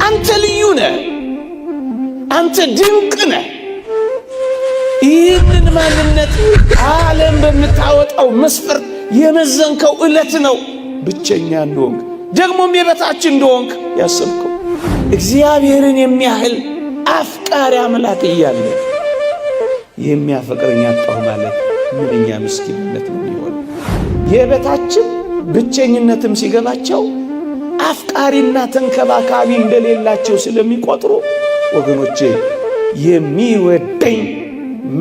አንተ ልዩ ነህ፣ አንተ ድንቅ ነህ። ይህንን ማንነት ዓለም በምታወጣው መስፈርት የመዘንከው ዕለት ነው ብቸኛ እንደሆንክ ደግሞም የበታች እንደሆንክ ያሰብከው። እግዚአብሔርን የሚያህል አፍቃሪ አምላክ እያለ የሚያፈቅረኝ አጣሁ ማለት ምንኛ ምስኪንነት ነው የሚሆን። የበታችም ብቸኝነትም ሲገባቸው አፍቃሪና ተንከባካቢ እንደሌላቸው ስለሚቆጥሩ ወገኖቼ የሚወደኝ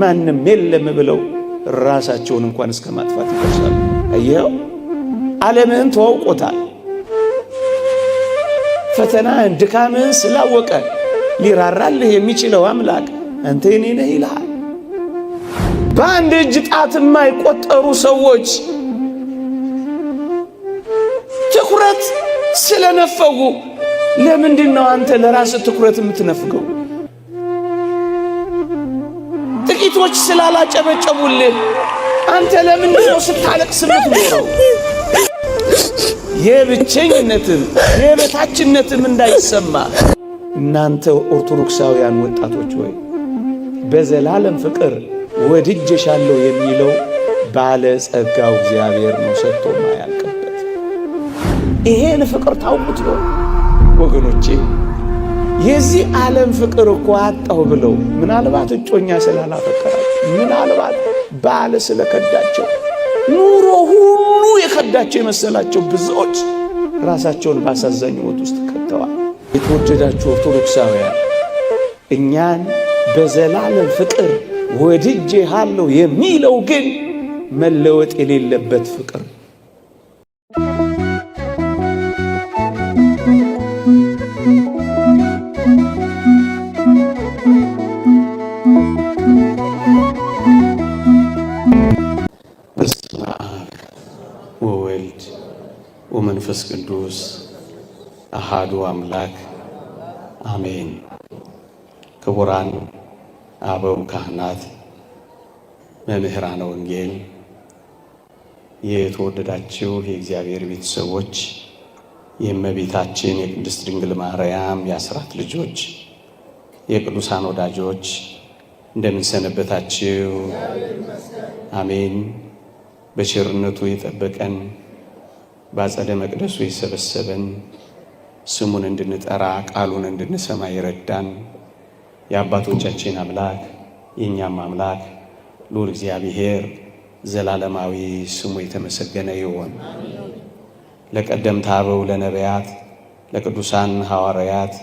ማንም የለም ብለው ራሳቸውን እንኳን እስከ ማጥፋት ይደርሳሉ። አየኸው፣ ዓለምህን ተዋውቆታል። ፈተናህን ድካምህን ስላወቀ ሊራራልህ የሚችለው አምላክ አንተ የኔ ነህ ይልሃል። በአንድ እጅ ጣት የማይቆጠሩ ሰዎች ትኩረት ስለነፈጉ ለምንድን ነው አንተ ለራስህ ትኩረት የምትነፍገው? ጥቂቶች ስላላጨበጨቡልህ አንተ ለምንድን ነው ስታለቅስ የምትኖረው? የብቸኝነትም የበታችነትም እንዳይሰማ እናንተ ኦርቶዶክሳውያን ወጣቶች ሆይ በዘላለም ፍቅር ወድጄሻለሁ የሚለው ባለ ጸጋው እግዚአብሔር ነው ሰጥቶ ማያልቅበት። ይሄን ፍቅር ታውቁት ነው ወገኖቼ። የዚህ ዓለም ፍቅር እኮ አጣሁ ብለው ምናልባት እጮኛ ስላላፈቀራቸው፣ ምናልባት ባለ ስለከዳቸው፣ ኑሮ ሁሉ የከዳቸው የመሰላቸው ብዙዎች ራሳቸውን ባሳዛኝ ሕይወት ውስጥ ከተዋል። የተወደዳችሁ ኦርቶዶክሳውያን እኛን በዘላለም ፍቅር ወድጄሃለሁ የሚለው ግን መለወጥ የሌለበት ፍቅር። በስመ አብ ወወልድ ወመንፈስ ቅዱስ አሃዱ አምላክ አሜን። ክቡራን አበው ካህናት፣ መምህራነ ወንጌል፣ የተወደዳችሁ የእግዚአብሔር ቤተሰቦች፣ የእመቤታችን የቅድስት ድንግል ማርያም የአስራት ልጆች፣ የቅዱሳን ወዳጆች እንደምን ሰነበታችሁ? አሜን። በቸርነቱ የጠበቀን በአጸደ መቅደሱ የሰበሰበን ስሙን እንድንጠራ ቃሉን እንድንሰማ ይረዳን የአባቶቻችን አምላክ የእኛም አምላክ ልዑል እግዚአብሔር ዘላለማዊ ስሙ የተመሰገነ ይሁን። ለቀደምት አበው ለነቢያት፣ ለቅዱሳን ሐዋርያት፣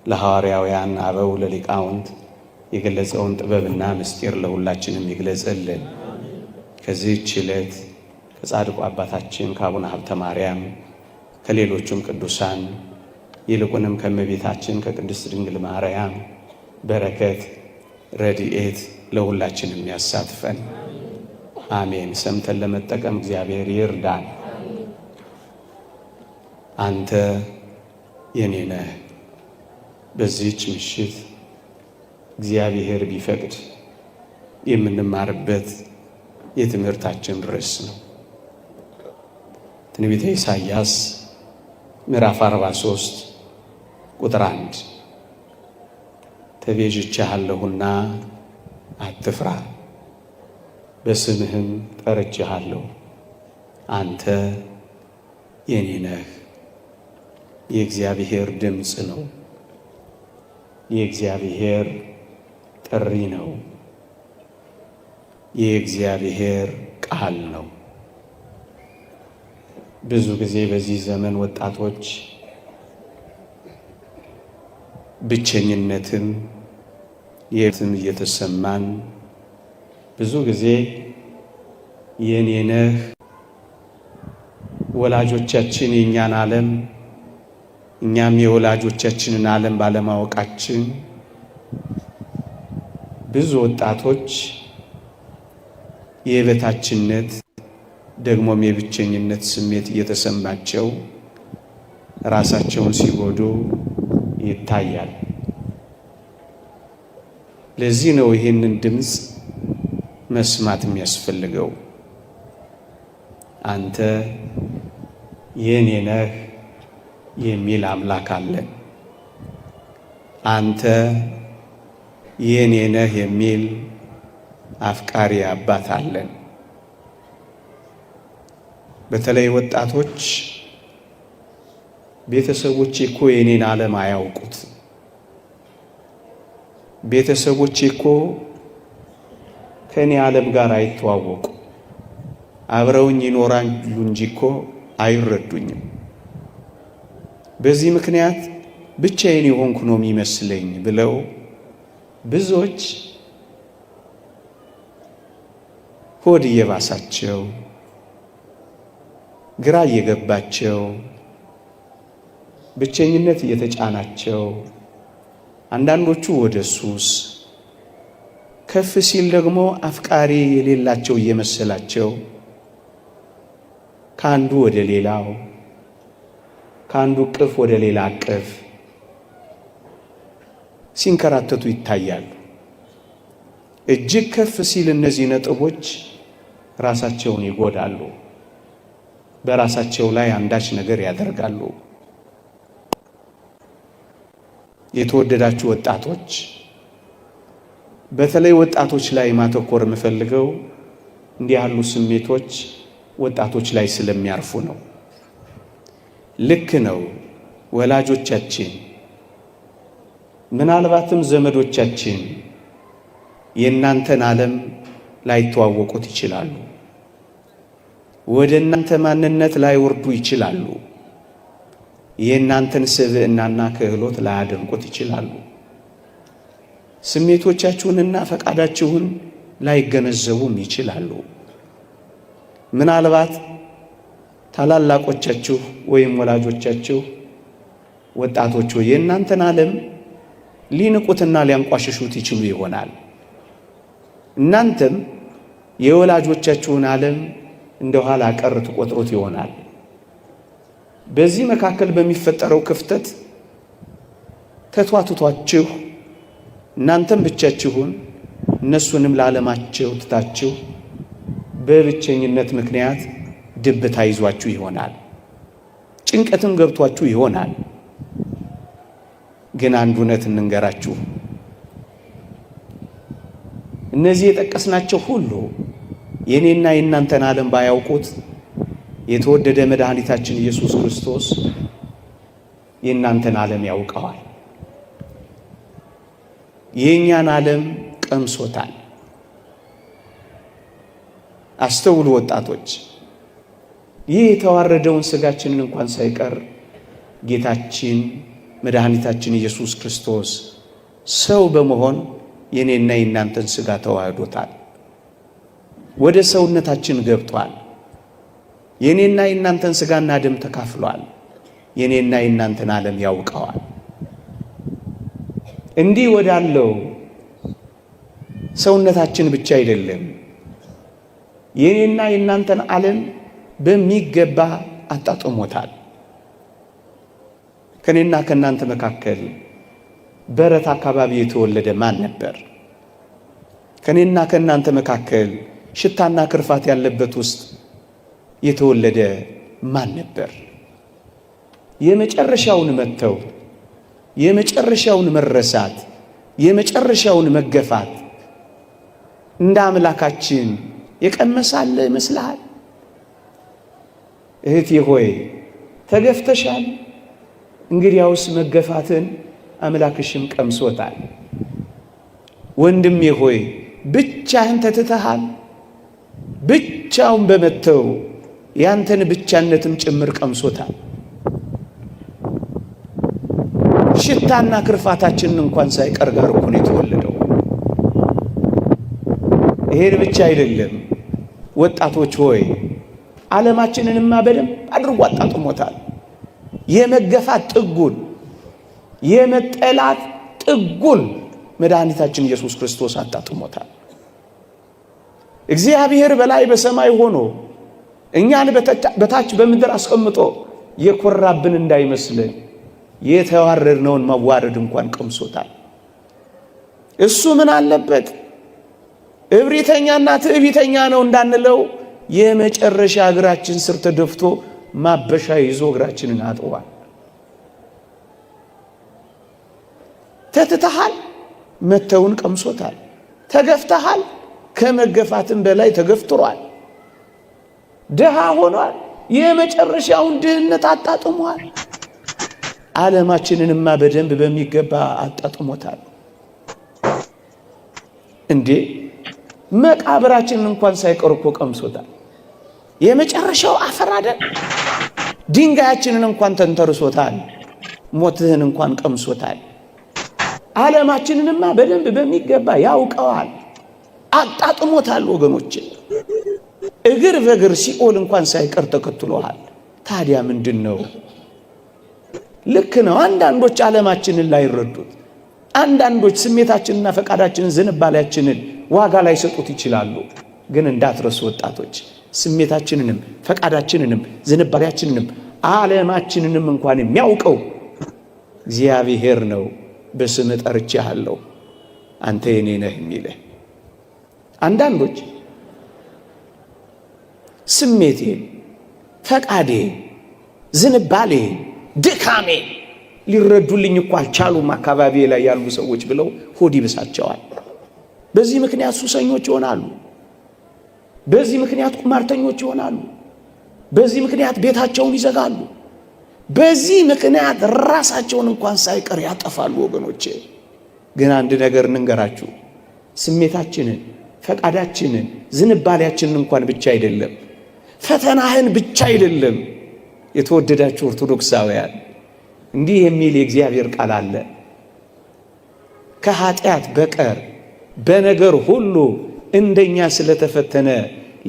ለሐዋርያውያን አበው፣ ለሊቃውንት የገለጸውን ጥበብና ምስጢር ለሁላችንም ይግለጽልን። ከዚህች ዕለት ከጻድቁ አባታችን ከአቡነ ሀብተ ማርያም ከሌሎቹም ቅዱሳን ይልቁንም ከእመቤታችን ከቅድስት ድንግል ማርያም በረከት ረድኤት ለሁላችንም ያሳትፈን። አሜን። ሰምተን ለመጠቀም እግዚአብሔር ይርዳን። አንተ የኔ ነህ በዚህች ምሽት እግዚአብሔር ቢፈቅድ የምንማርበት የትምህርታችን ርዕስ ነው። ትንቢተ ኢሳይያስ ምዕራፍ 43 ቁጥር 1 ተቤዥቼሃለሁና አትፍራ፣ በስምህም ጠርቼሃለሁ፣ አንተ የኔ ነህ። የእግዚአብሔር ድምፅ ነው። የእግዚአብሔር ጥሪ ነው። የእግዚአብሔር ቃል ነው። ብዙ ጊዜ በዚህ ዘመን ወጣቶች ብቸኝነትም የትም እየተሰማን ብዙ ጊዜ የኔ ነህ ወላጆቻችን የእኛን ዓለም እኛም የወላጆቻችንን ዓለም ባለማወቃችን ብዙ ወጣቶች የበታችነት ደግሞም የብቸኝነት ስሜት እየተሰማቸው ራሳቸውን ሲጎዱ ይታያል። ለዚህ ነው ይህንን ድምፅ መስማት የሚያስፈልገው። አንተ የኔ ነህ የሚል አምላክ አለ። አንተ የኔ ነህ የሚል አፍቃሪ አባት አለን። በተለይ ወጣቶች ቤተሰቦቼ እኮ የኔን ዓለም አያውቁት፣ ቤተሰቦቼ እኮ ከኔ ዓለም ጋር አይተዋወቁ፣ አብረውኝ ይኖራሉ እንጂ እኮ አይረዱኝም። በዚህ ምክንያት ብቻዬን የሆንኩ ነው የሚመስለኝ ብለው ብዙዎች ሆድ እየባሳቸው ግራ እየገባቸው ብቸኝነት እየተጫናቸው አንዳንዶቹ ወደ ሱስ ከፍ ሲል ደግሞ አፍቃሪ የሌላቸው እየመሰላቸው ከአንዱ ወደ ሌላው ከአንዱ ቅፍ ወደ ሌላ ቅፍ ሲንከራተቱ ይታያሉ። እጅግ ከፍ ሲል እነዚህ ነጥቦች ራሳቸውን ይጎዳሉ፣ በራሳቸው ላይ አንዳች ነገር ያደርጋሉ። የተወደዳችሁ ወጣቶች፣ በተለይ ወጣቶች ላይ ማተኮር የምፈልገው እንዲህ ያሉ ስሜቶች ወጣቶች ላይ ስለሚያርፉ ነው። ልክ ነው። ወላጆቻችን ምናልባትም ዘመዶቻችን የእናንተን ዓለም ላይተዋወቁት ይችላሉ። ወደ እናንተ ማንነት ላይወርዱ ይችላሉ። የእናንተን ስብዕናና ክህሎት ላያደንቁት ይችላሉ። ስሜቶቻችሁንና ፈቃዳችሁን ላይገነዘቡም ይችላሉ። ምናልባት ታላላቆቻችሁ ወይም ወላጆቻችሁ ወጣቶች የእናንተን ዓለም ሊንቁትና ሊያንቋሽሹት ይችሉ ይሆናል። እናንተም የወላጆቻችሁን ዓለም እንደ ኋላ ቀር ትቆጥሩት ይሆናል። በዚህ መካከል በሚፈጠረው ክፍተት ተቷትቷችሁ እናንተም ብቻችሁን እነሱንም ለዓለማቸው ትታችሁ በብቸኝነት ምክንያት ድብታ ይዟችሁ ይሆናል። ጭንቀትም ገብቷችሁ ይሆናል። ግን አንድ እውነት እንንገራችሁ፣ እነዚህ የጠቀስናቸው ሁሉ የኔና የእናንተን ዓለም ባያውቁት የተወደደ መድኃኒታችን ኢየሱስ ክርስቶስ የእናንተን ዓለም ያውቀዋል። የእኛን ዓለም ቀምሶታል። አስተውሉ ወጣቶች፣ ይህ የተዋረደውን ሥጋችንን እንኳን ሳይቀር ጌታችን መድኃኒታችን ኢየሱስ ክርስቶስ ሰው በመሆን የኔና የእናንተን ሥጋ ተዋህዶታል። ወደ ሰውነታችን ገብቷል። የኔና የእናንተን ሥጋና ደም ተካፍሏል። የኔና የእናንተን ዓለም ያውቀዋል። እንዲህ ወዳለው ሰውነታችን ብቻ አይደለም፣ የኔና የእናንተን ዓለም በሚገባ አጣጥሞታል። ከኔና ከእናንተ መካከል በረት አካባቢ የተወለደ ማን ነበር? ከኔና ከእናንተ መካከል ሽታና ክርፋት ያለበት ውስጥ የተወለደ ማን ነበር? የመጨረሻውን መተው፣ የመጨረሻውን መረሳት፣ የመጨረሻውን መገፋት እንደ አምላካችን የቀመሳለ ይመስልሃል? እህቴ ሆይ ተገፍተሻል። እንግዲያውስ መገፋትን አምላክሽም ቀምሶታል። ወንድሜ ሆይ ብቻህን ተትተሃል። ብቻውን በመተው ያንተን ብቻነትም ጭምር ቀምሶታል። ሽታና ክርፋታችንን እንኳን ሳይቀር ጋር እኮ ነው የተወለደው። ይሄን ብቻ አይደለም ወጣቶች ሆይ ዓለማችንንማ በደንብ አድርጎ አጣጥሞታል። የመገፋት ጥጉን፣ የመጠላት ጥጉን መድኃኒታችን ኢየሱስ ክርስቶስ አጣጥሞታል። እግዚአብሔር በላይ በሰማይ ሆኖ እኛን በታች በምድር አስቀምጦ የኮራብን እንዳይመስልን የተዋረድነውን መዋረድ እንኳን ቀምሶታል። እሱ ምን አለበት እብሪተኛና ትዕቢተኛ ነው እንዳንለው የመጨረሻ እግራችን ስር ተደፍቶ ማበሻ ይዞ እግራችንን አጥቧል። ተትተሃል፣ መተውን ቀምሶታል። ተገፍተሃል፣ ከመገፋትም በላይ ተገፍትሯል። ድሃ ሆኗል፣ የመጨረሻውን ድህነት አጣጥሟል። ዓለማችንንማ በደንብ በሚገባ አጣጥሞታል። እንዴ መቃብራችንን እንኳን ሳይቀር እኮ ቀምሶታል። የመጨረሻው አፈር አይደል? ድንጋያችንን እንኳን ተንተርሶታል። ሞትህን እንኳን ቀምሶታል። ዓለማችንንማ በደንብ በሚገባ ያውቀዋል፣ አጣጥሞታል። ወገኖቼ እግር በእግር ሲኦል እንኳን ሳይቀር ተከትሎሃል። ታዲያ ምንድነው? ልክ ነው። አንዳንዶች ዓለማችንን ላይረዱት፣ አንዳንዶች ስሜታችንና ፈቃዳችንን ዝንባሌያችንን ዋጋ ላይ ሰጡት ይችላሉ። ግን እንዳትረሱ ወጣቶች፣ ስሜታችንንም ፈቃዳችንንም ዝንባሌያችንንም ዓለማችንንም እንኳን የሚያውቀው እግዚአብሔር ነው። በስም ጠርቼሃለሁ አንተ የኔ ነህ የሚልህ። አንዳንዶች ስሜቴ፣ ፈቃዴ፣ ዝንባሌ፣ ድካሜ ሊረዱልኝ እኮ አልቻሉም አካባቢ ላይ ያሉ ሰዎች ብለው ሆድ ይብሳቸዋል። በዚህ ምክንያት ሱሰኞች ይሆናሉ። በዚህ ምክንያት ቁማርተኞች ይሆናሉ። በዚህ ምክንያት ቤታቸውን ይዘጋሉ። በዚህ ምክንያት ራሳቸውን እንኳን ሳይቀር ያጠፋሉ። ወገኖቼ ግን አንድ ነገር እንንገራችሁ፣ ስሜታችንን ፈቃዳችንን ዝንባሌያችንን እንኳን ብቻ አይደለም፣ ፈተናህን ብቻ አይደለም። የተወደዳችሁ ኦርቶዶክሳውያን እንዲህ የሚል የእግዚአብሔር ቃል አለ። ከኃጢአት በቀር በነገር ሁሉ እንደኛ ስለተፈተነ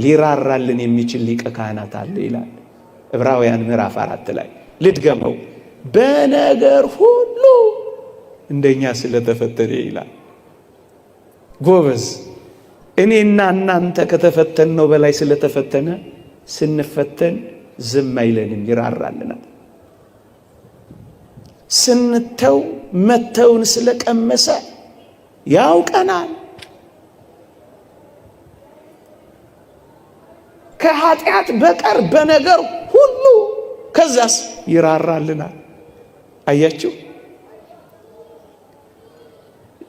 ሊራራልን የሚችል ሊቀ ካህናት አለ ይላል ዕብራውያን ምዕራፍ 4 ላይ። ልድገመው፣ በነገር ሁሉ እንደኛ ስለተፈተነ ይላል። ጎበዝ፣ እኔና እናንተ ከተፈተነው በላይ ስለተፈተነ ስንፈተን ዝም አይለንም፣ ይራራልናል። ስንተው መተውን ስለቀመሰ ያውቀናል። ከኃጢአት በቀር በነገር ሁሉ ከዛስ ይራራልናል። አያችሁ፣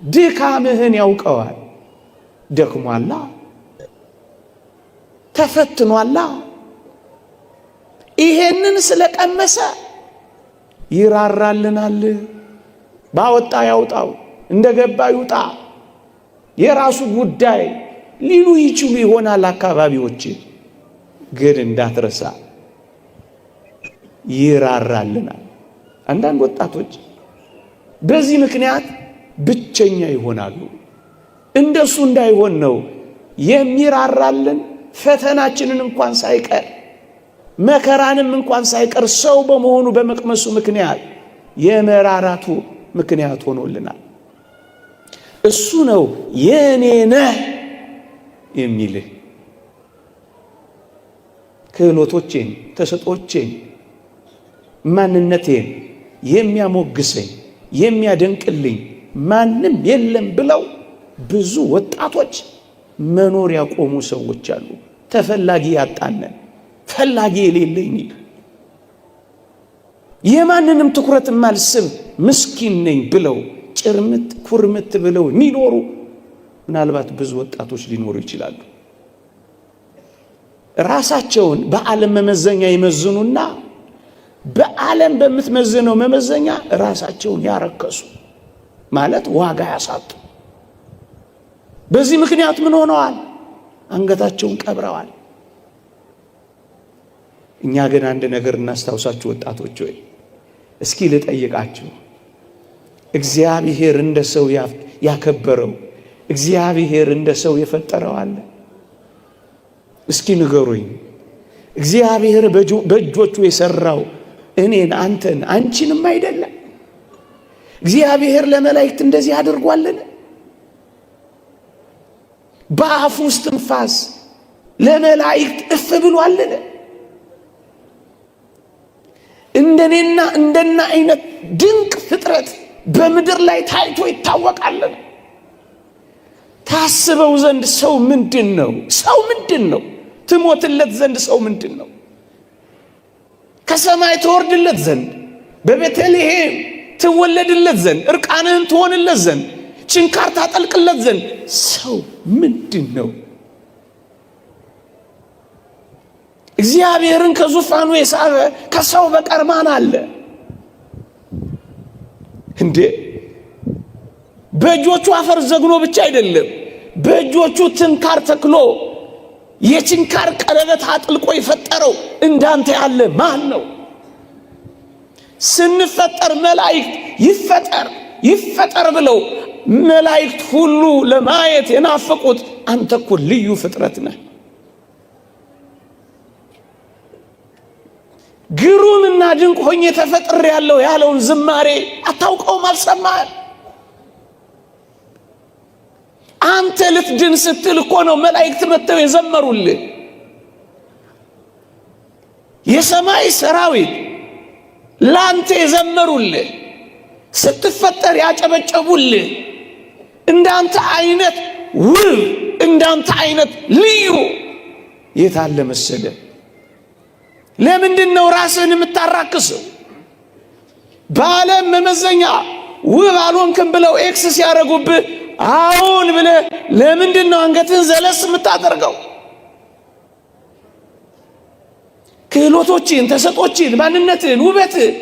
ድካምህን ያውቀዋል። ደክሟላ፣ ተፈትኗላ። ይሄንን ስለቀመሰ ይራራልናል። ባወጣ ያውጣው፣ እንደገባ ይውጣ፣ የራሱ ጉዳይ ሊሉ ይችሉ ይሆናል አካባቢዎች። ግን እንዳትረሳ ይራራልናል። አንዳንድ ወጣቶች በዚህ ምክንያት ብቸኛ ይሆናሉ። እንደሱ እንዳይሆን ነው የሚራራልን። ፈተናችንን እንኳን ሳይቀር መከራንም እንኳን ሳይቀር ሰው በመሆኑ በመቅመሱ ምክንያት የመራራቱ ምክንያት ሆኖልናል። እሱ ነው የኔ ነህ የሚልህ። ክህሎቶቼን፣ ተሰጦቼን፣ ማንነቴን የሚያሞግሰኝ የሚያደንቅልኝ ማንም የለም ብለው ብዙ ወጣቶች መኖር ያቆሙ ሰዎች አሉ። ተፈላጊ ያጣነን፣ ፈላጊ የሌለኝ፣ የማንንም ትኩረት ማልስብ ምስኪን ነኝ ብለው ጭርምት ኩርምት ብለው የሚኖሩ ምናልባት ብዙ ወጣቶች ሊኖሩ ይችላሉ። ራሳቸውን በዓለም መመዘኛ ይመዝኑና በዓለም በምትመዝነው መመዘኛ ራሳቸውን ያረከሱ ማለት ዋጋ ያሳጡ። በዚህ ምክንያት ምን ሆነዋል? አንገታቸውን ቀብረዋል። እኛ ግን አንድ ነገር እናስታውሳችሁ ወጣቶች ሆይ፣ እስኪ ልጠይቃችሁ፣ እግዚአብሔር እንደ ሰው ያከበረው እግዚአብሔር እንደ ሰው የፈጠረው አለ? እስኪ ንገሩኝ። እግዚአብሔር በእጆቹ የሰራው እኔን አንተን አንቺንም አይደለም? እግዚአብሔር ለመላእክት እንደዚህ አድርጓልን? በአፉ ውስጥ ትንፋስ ለመላእክት እፍ ብሏልን? እንደኔና እንደና አይነት ድንቅ ፍጥረት በምድር ላይ ታይቶ ይታወቃልን? ታስበው ዘንድ ሰው ምንድን ነው? ሰው ምንድን ነው? ትሞትለት ዘንድ ሰው ምንድን ነው? ከሰማይ ተወርድለት ዘንድ በቤተልሔም ትወለድለት ዘንድ እርቃንህን ትሆንለት ዘንድ ችንካር ታጠልቅለት ዘንድ ሰው ምንድነው? እግዚአብሔርን ከዙፋኑ የሳበ ከሰው በቀር ማን አለ እንዴ? በእጆቹ አፈር ዘግኖ ብቻ አይደለም፣ በእጆቹ ችንካር ተክሎ የችንካር ቀለበት አጥልቆ የፈጠረው እንዳንተ ያለ ማን ነው? ስንፈጠር መላእክት ይፈጠር ብለው መላእክት ሁሉ ለማየት የናፈቁት አንተ እኮ ልዩ ፍጥረት ነህ። ግሩምና ድንቅ ሆኜ ተፈጥሬያለሁ ያለውን ዝማሬ አታውቀውም? አልሰማህም? አንተ ልትድን ስትል እኮ ነው መላእክት መጥተው የዘመሩልህ። የሰማይ ሰራዊት ላንተ የዘመሩልህ፣ ስትፈጠር ያጨበጨቡልህ። እንዳንተ አይነት ውብ፣ እንዳንተ አይነት ልዩ የት አለ መሰለህ? ለምንድን ነው ራስህን የምታራክሰው? በዓለም መመዘኛ ውብ አልሆንክም ብለው ኤክስ ሲያደርጉብህ አሁን ብለህ ለምንድን ነው አንገትህን ዘለስ የምታደርገው? ክህሎቶችን፣ ተሰጦችን፣ ማንነትን፣ ውበትን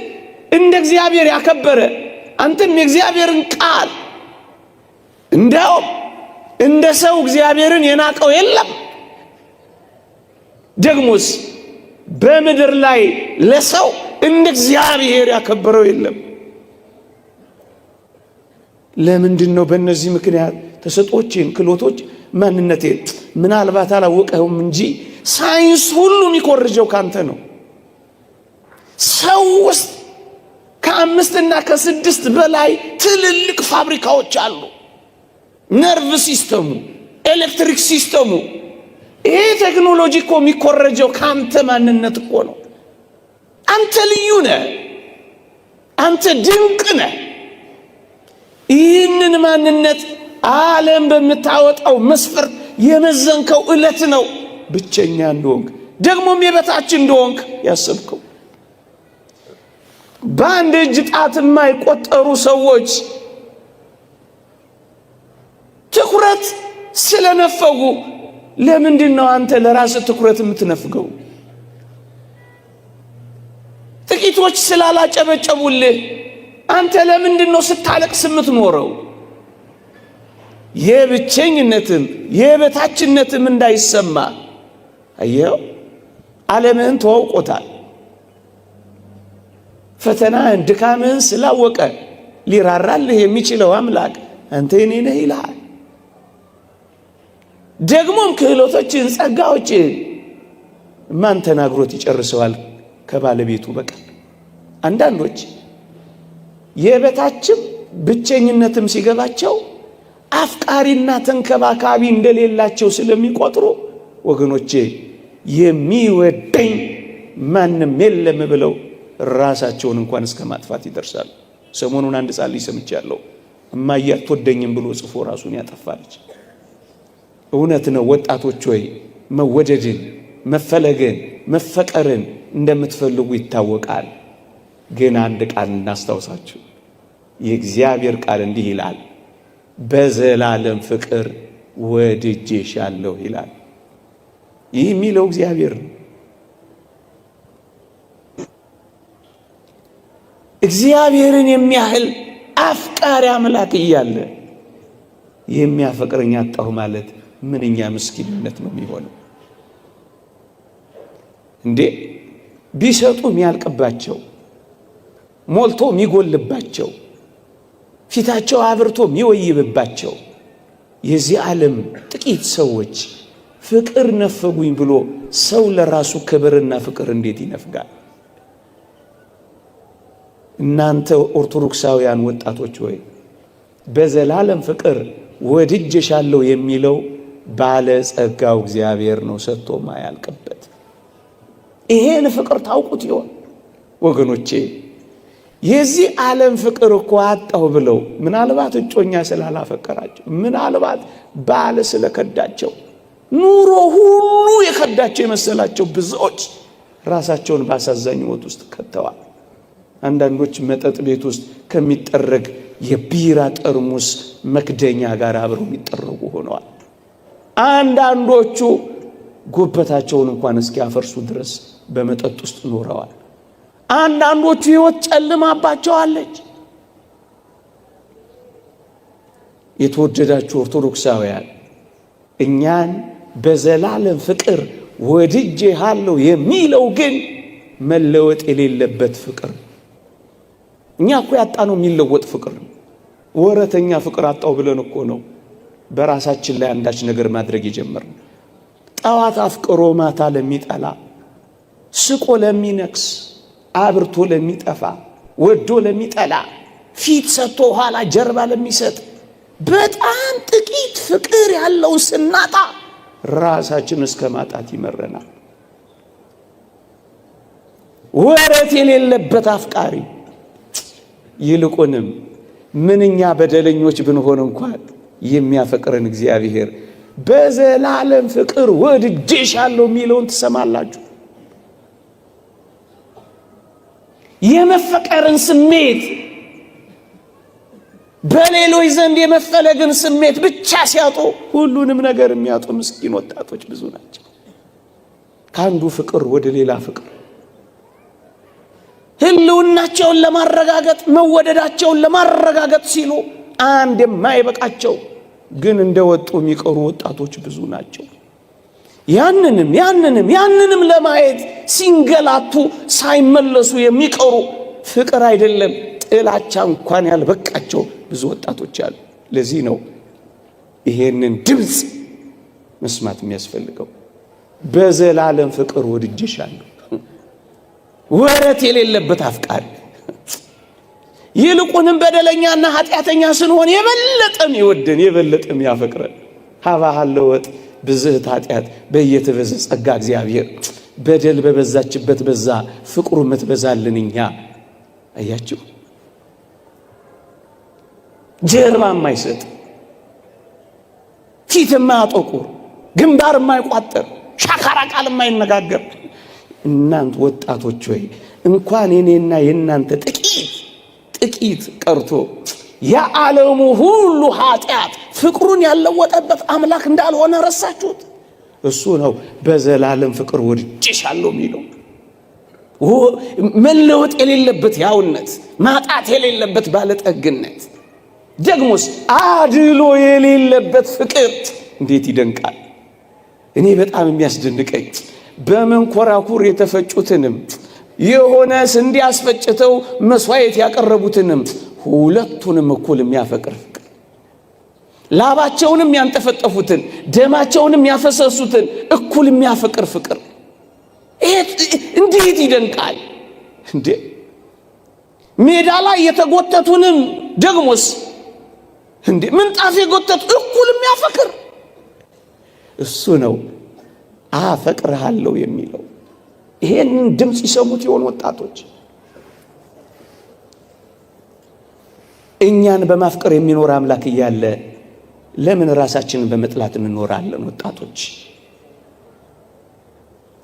እንደ እግዚአብሔር ያከበረ አንተም የእግዚአብሔርን ቃል እንደውም እንደ ሰው እግዚአብሔርን የናቀው የለም። ደግሞስ በምድር ላይ ለሰው እንደ እግዚአብሔር ያከበረው የለም። ለምንድን ነው? በእነዚህ ምክንያት ተሰጦችን፣ ክህሎቶች፣ ማንነቴን ምናልባት አላወቀውም እንጂ ሳይንስ ሁሉ የሚኮርጀው ካንተ ነው። ሰው ውስጥ ከ5 እና ከ6 በላይ ትልልቅ ፋብሪካዎች አሉ። ነርቭ ሲስተሙ፣ ኤሌክትሪክ ሲስተሙ። ይሄ ቴክኖሎጂ እኮ የሚኮረጀው ካንተ ማንነት እኮ ነው። አንተ ልዩ ነህ። አንተ ድንቅ ነህ። ይህንን ማንነት ዓለም በምታወጣው መስፈርት የመዘንከው ዕለት ነው ብቸኛ እንደሆንክ ደግሞም የበታች እንደሆንክ ያሰብከው። በአንድ እጅ ጣት የማይቆጠሩ ሰዎች ትኩረት ስለነፈጉ ለምንድን ነው አንተ ለራስህ ትኩረት የምትነፍገው? ጥቂቶች ስላላጨበጨቡልህ አንተ ለምንድን ነው ስታለቅስ የምትኖረው? የብቸኝነትም የበታችነትም እንዳይሰማ አየው ዓለምህን ተዋውቆታል። ፈተናህን ድካምህን ስላወቀ ሊራራልህ የሚችለው አምላክ አንተ የኔ ነህ ይልሃል። ደግሞም ክህሎቶችን፣ ጸጋዎችን ማን ተናግሮት ይጨርሰዋል ከባለቤቱ በቀር? አንዳንዶች የበታችም ብቸኝነትም ሲገባቸው አፍቃሪና ተንከባካቢ እንደሌላቸው ስለሚቆጥሩ ወገኖቼ የሚወደኝ ማንም የለም ብለው ራሳቸውን እንኳን እስከ ማጥፋት ይደርሳሉ። ሰሞኑን አንድ ጻልይ ሰምቻለሁ። እማዬ አትወደኝም ብሎ ጽፎ ራሱን ያጠፋለች። እውነት ነው ወጣቶች ሆይ መወደድን፣ መፈለግን፣ መፈቀርን እንደምትፈልጉ ይታወቃል። ግን አንድ ቃል እናስታውሳችሁ። የእግዚአብሔር ቃል እንዲህ ይላል፣ በዘላለም ፍቅር ወድጄሻለሁ ይላል። ይህ የሚለው እግዚአብሔር ነው። እግዚአብሔርን የሚያህል አፍቃሪ አምላክ እያለ የሚያፈቅረኝ አጣሁ ማለት ምንኛ ምስኪንነት ነው የሚሆነው እንዴ! ቢሰጡ የሚያልቅባቸው፣ ሞልቶ የሚጎልባቸው፣ ፊታቸው አብርቶ የሚወይብባቸው የዚህ ዓለም ጥቂት ሰዎች ፍቅር ነፈጉኝ ብሎ ሰው ለራሱ ክብርና ፍቅር እንዴት ይነፍጋል? እናንተ ኦርቶዶክሳውያን ወጣቶች ሆይ በዘላለም ፍቅር ወድጄሻለሁ የሚለው ባለ ጸጋው እግዚአብሔር ነው፣ ሰጥቶ ማያልቅበት። ይሄን ፍቅር ታውቁት ይሆን ወገኖቼ? የዚህ ዓለም ፍቅር እኮ አጣው ብለው ምናልባት እጮኛ ስላላፈቀራቸው፣ ምናልባት ባለ ስለከዳቸው፣ ኑሮ ሁሉ የከዳቸው የመሰላቸው ብዙዎች ራሳቸውን ባሳዛኝ ሞት ውስጥ ከተዋል። አንዳንዶች መጠጥ ቤት ውስጥ ከሚጠረግ የቢራ ጠርሙስ መክደኛ ጋር አብረው የሚጠረጉ ሆነዋል። አንዳንዶቹ ጉበታቸውን እንኳን እስኪያፈርሱ ድረስ በመጠጥ ውስጥ ኖረዋል። አንዳንዶቹ ሕይወት ጨልማባቸዋለች። የተወደዳችሁ ኦርቶዶክሳውያን እኛን በዘላለም ፍቅር ወድጄሃለሁ የሚለው ግን መለወጥ የሌለበት ፍቅር። እኛ እኮ ያጣነው የሚለወጥ ፍቅር ነው። ወረተኛ ፍቅር አጣው ብለን እኮ ነው በራሳችን ላይ አንዳች ነገር ማድረግ የጀመርነው። ጠዋት አፍቅሮ ማታ ለሚጠላ፣ ስቆ ለሚነክስ፣ አብርቶ ለሚጠፋ፣ ወዶ ለሚጠላ፣ ፊት ሰጥቶ ኋላ ጀርባ ለሚሰጥ በጣም ጥቂት ፍቅር ያለው ስናጣ ራሳችን እስከ ማጣት ይመረናል። ወረት የሌለበት አፍቃሪ። ይልቁንም ምንኛ በደለኞች ብንሆን እንኳን የሚያፈቅረን እግዚአብሔር በዘላለም ፍቅር ወድጄሻለሁ የሚለውን ትሰማላችሁ። የመፈቀርን ስሜት በሌሎች ዘንድ የመፈለግን ስሜት ብቻ ሲያጡ ሁሉንም ነገር የሚያጡ ምስኪን ወጣቶች ብዙ ናቸው። ከአንዱ ፍቅር ወደ ሌላ ፍቅር ህልውናቸውን ለማረጋገጥ መወደዳቸውን ለማረጋገጥ ሲሉ አንድ የማይበቃቸው ግን እንደወጡ የሚቀሩ ወጣቶች ብዙ ናቸው። ያንንም ለማየት ሲንገላቱ ሳይመለሱ የሚቀሩ ፍቅር አይደለም ጥላቻ እንኳን ያልበቃቸው ብዙ ወጣቶች አሉ። ለዚህ ነው ይሄንን ድምፅ መስማት የሚያስፈልገው። በዘላለም ፍቅር ወድጄሻለሁ። ወረት የሌለበት አፍቃሪ። ይልቁንም በደለኛና ኃጢአተኛ ስንሆን የበለጠም ይወደን የበለጠም ያፈቅረን። ሀባሃለወጥ ብዝህት ኃጢአት በየተበዘ ጸጋ እግዚአብሔር በደል በበዛችበት በዛ ፍቅሩ ምትበዛልን እኛ። አያችሁ፣ ጀርባ የማይሰጥ ፊት የማያጠቁር ግንባር የማይቋጠር ሻካራ ቃል የማይነጋገር እናንተ ወጣቶች ሆይ እንኳን የኔና የናንተ ጥቂት ቀርቶ የዓለሙ ሁሉ ኃጢአት ፍቅሩን ያለወጠበት አምላክ እንዳልሆነ ረሳችሁት? እሱ ነው በዘላለም ፍቅር ወድጄሻለሁ የሚለው። መለወጥ የሌለበት ያውነት፣ ማጣት የሌለበት ባለጠግነት፣ ደግሞስ አድሎ የሌለበት ፍቅር እንዴት ይደንቃል! እኔ በጣም የሚያስደንቀኝ በመንኮራኩር የተፈጩትንም የሆነ ስንዴ አስፈጭተው መስዋዕት ያቀረቡትንም ሁለቱንም እኩል የሚያፈቅር ፍቅር፣ ላባቸውንም ያንጠፈጠፉትን ደማቸውንም ያፈሰሱትን እኩል የሚያፈቅር ፍቅር እንዴት ይደንቃል እንዴ! ሜዳ ላይ የተጎተቱንም ደግሞስ እንዴ ምንጣፍ የጎተቱ እኩል የሚያፈቅር እሱ ነው አፈቅርሃለሁ የሚለው። ይሄንን ድምፅ ይሰሙት ይሆን ወጣቶች? እኛን በማፍቀር የሚኖር አምላክ እያለ ለምን ራሳችንን በመጥላት እንኖራለን? ወጣቶች፣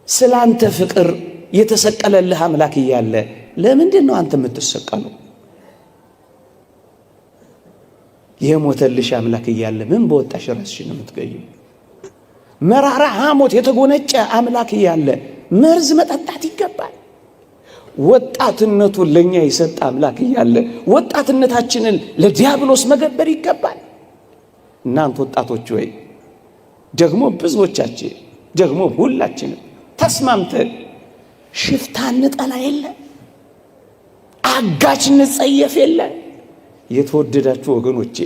ስላንተ ፍቅር የተሰቀለልህ አምላክ እያለ ለምንድን ነው አንተ የምትሰቀለው? የሞተልሽ አምላክ እያለ ምን በወጣሽ ራስሽን የምትገይው? መራራ ሐሞት የተጎነጨ አምላክ እያለ መርዝ መጠጣት ይገባል? ወጣትነቱን ለኛ የሰጠ አምላክ እያለ ወጣትነታችንን ለዲያብሎስ መገበር ይገባል? እናንተ ወጣቶች ሆይ ደግሞ ብዙዎቻችን ደግሞ ሁላችንም ተስማምተን ሽፍታን ጠላ የለ፣ አጋች ንጸየፍ የለ። የተወደዳችሁ ወገኖቼ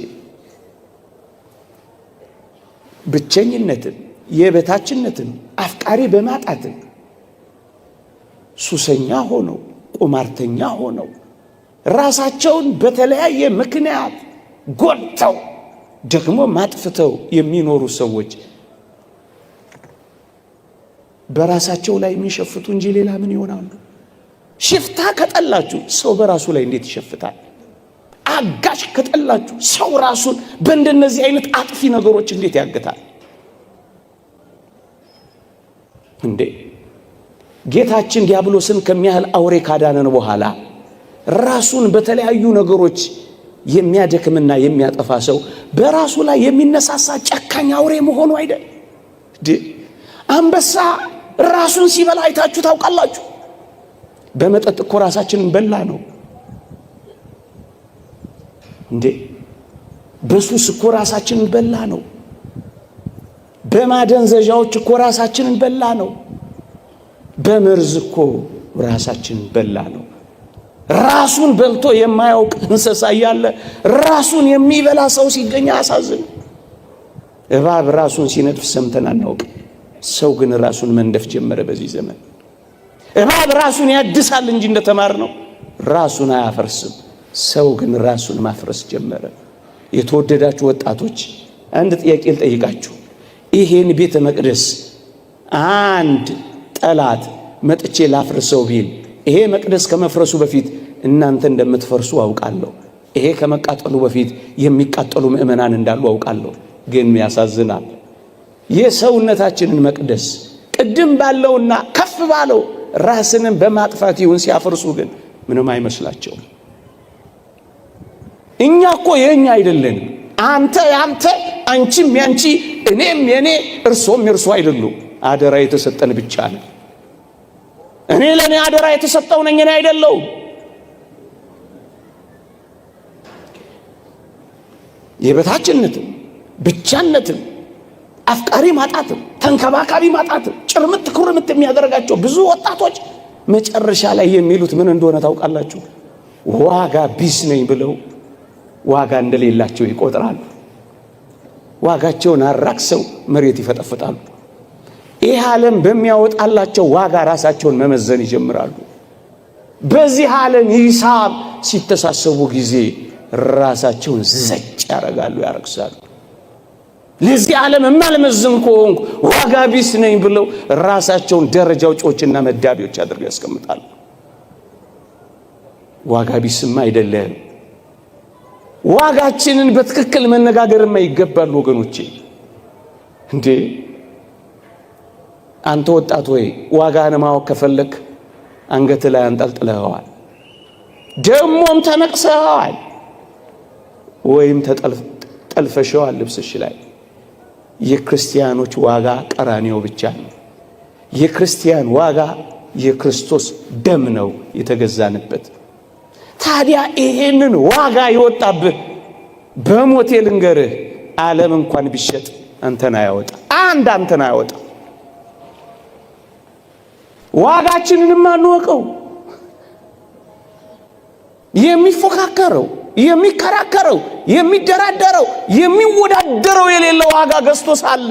ብቸኝነትን የበታችነትን አፍቃሪ በማጣትን ሱሰኛ ሆነው ቁማርተኛ ሆነው ራሳቸውን በተለያየ ምክንያት ጎድተው ደግሞ ማጥፍተው የሚኖሩ ሰዎች በራሳቸው ላይ የሚሸፍቱ እንጂ ሌላ ምን ይሆናሉ? ሽፍታ ከጠላችሁ ሰው በራሱ ላይ እንዴት ይሸፍታል? አጋሽ ከጠላችሁ ሰው ራሱን በእንደነዚህ አይነት አጥፊ ነገሮች እንዴት ያገታል እንዴ? ጌታችን ዲያብሎስን ከሚያህል አውሬ ካዳነን በኋላ ራሱን በተለያዩ ነገሮች የሚያደክምና የሚያጠፋ ሰው በራሱ ላይ የሚነሳሳ ጨካኝ አውሬ መሆኑ አይደል? አንበሳ ራሱን ሲበላ አይታችሁ ታውቃላችሁ? በመጠጥ እኮ ራሳችንን በላ ነው እንዴ? በሱስ እኮ ራሳችንን በላ ነው። በማደንዘዣዎች እኮ ራሳችንን በላ ነው። በመርዝ እኮ ራሳችንን በላ ነው። ራሱን በልቶ የማያውቅ እንስሳ እያለ ራሱን የሚበላ ሰው ሲገኝ አሳዝን። እባብ ራሱን ሲነድፍ ሰምተን አናውቅ። ሰው ግን ራሱን መንደፍ ጀመረ በዚህ ዘመን። እባብ ራሱን ያድሳል እንጂ እንደተማር ነው ራሱን አያፈርስም። ሰው ግን ራሱን ማፍረስ ጀመረ። የተወደዳችሁ ወጣቶች አንድ ጥያቄ ልጠይቃችሁ። ይሄን ቤተ መቅደስ አንድ ጠላት መጥቼ ላፍርሰው ቢል ይሄ መቅደስ ከመፍረሱ በፊት እናንተ እንደምትፈርሱ አውቃለሁ። ይሄ ከመቃጠሉ በፊት የሚቃጠሉ ምእመናን እንዳሉ አውቃለሁ። ግን ያሳዝናል። የሰውነታችንን መቅደስ ቅድም ባለውና ከፍ ባለው ራስንን በማጥፋት ይሁን ሲያፈርሱ ግን ምንም አይመስላቸውም። እኛ እኮ የኛ አይደለንም። አንተ ያንተ፣ አንቺም ያንቺ፣ እኔም የኔ፣ እርሶም የርሶ አይደሉም። አደራ የተሰጠን ብቻ ነው። እኔ ለኔ አደራ የተሰጠው ነኝ፣ እኔ አይደለሁም። የበታችነትም ብቻነትም አፍቃሪ ማጣትም ተንከባካቢ ማጣትም ጭርምት ኩርምት የሚያደርጋቸው ብዙ ወጣቶች መጨረሻ ላይ የሚሉት ምን እንደሆነ ታውቃላችሁ? ዋጋ ቢስ ነኝ ብለው ዋጋ እንደሌላቸው ይቆጥራሉ። ዋጋቸውን አራክሰው መሬት ይፈጠፍጣሉ። ይህ ዓለም በሚያወጣላቸው ዋጋ ራሳቸውን መመዘን ይጀምራሉ። በዚህ ዓለም ሂሳብ ሲተሳሰቡ ጊዜ ራሳቸውን ዘጭ ያረጋሉ፣ ያረክሳሉ። ለዚህ ዓለም የማልመዝን ከሆንኩ ዋጋ ቢስ ነኝ ብለው ራሳቸውን ደረጃዎችና መዳቢዎች አድርገው ያስቀምጣሉ። ዋጋ ቢስማ አይደለም። ዋጋችንን በትክክል መነጋገርማ ይገባል ወገኖቼ። እንዴ አንተ ወጣት ወይ ዋጋህን ማወቅ ከፈለክ አንገት ላይ አንጠልጥለዋል፣ ደሞም ተነቅሰዋል፣ ወይም ተጠልፈሸዋል ልብስሽ ላይ። የክርስቲያኖች ዋጋ ቀራንዮ ብቻ ነው። የክርስቲያን ዋጋ የክርስቶስ ደም ነው የተገዛንበት። ታዲያ ይሄንን ዋጋ ይወጣብህ በሞቴ ልንገርህ፣ ዓለም እንኳን ቢሸጥ አንተን አያወጣ፣ አንተን አያወጣ። ዋጋችንንም አንወቀው። የሚፎካከረው የሚከራከረው የሚደራደረው የሚወዳደረው የሌለው ዋጋ ገዝቶ ሳለ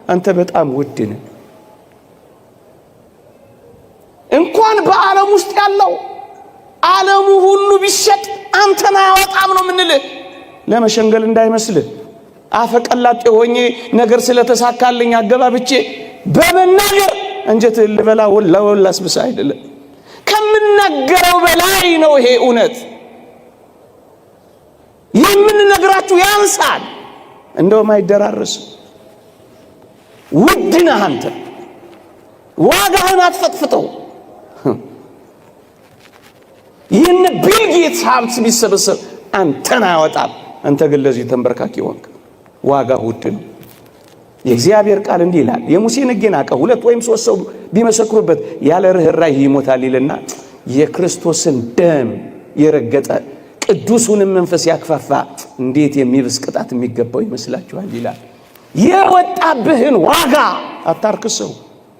አንተ በጣም ውድ ነህ። እንኳን በዓለም ውስጥ ያለው ዓለሙ ሁሉ ቢሸጥ አንተን አያወጣም ነው ምንልህ። ለመሸንገል እንዳይመስልህ አፈቀላጤ ሆኜ ነገር ስለተሳካልኝ አገባብቼ በመናገር እንጀት ልበላ ወላስ ብሳ አይደለም። ከምናገረው በላይ ነው ይሄ እውነት። የምንነግራችሁ ያንሳል፣ እንደውም አይደራረስም። ውድ ነህ አንተ። ዋጋህን አትፈጥፍጠው። ይህን ቢል ጌትስ ሀብት ቢሰበሰብ አንተን አያወጣም። አንተ ግን ለዚህ ተንበርካኪ ሆንክ። ዋጋ ውድ ነው። የእግዚአብሔር ቃል እንዲህ ይላል፣ የሙሴን ሕግ የናቀ 2 ወይም 3 ሰው ቢመሰክሩበት ያለ ርኅራኄ ይሞታል ይልና የክርስቶስን ደም የረገጠ ቅዱሱንም መንፈስ ያክፋፋ እንዴት የሚብስ ቅጣት የሚገባው ይመስላችኋል ይላል። የወጣብህን ዋጋ አታርክሰው።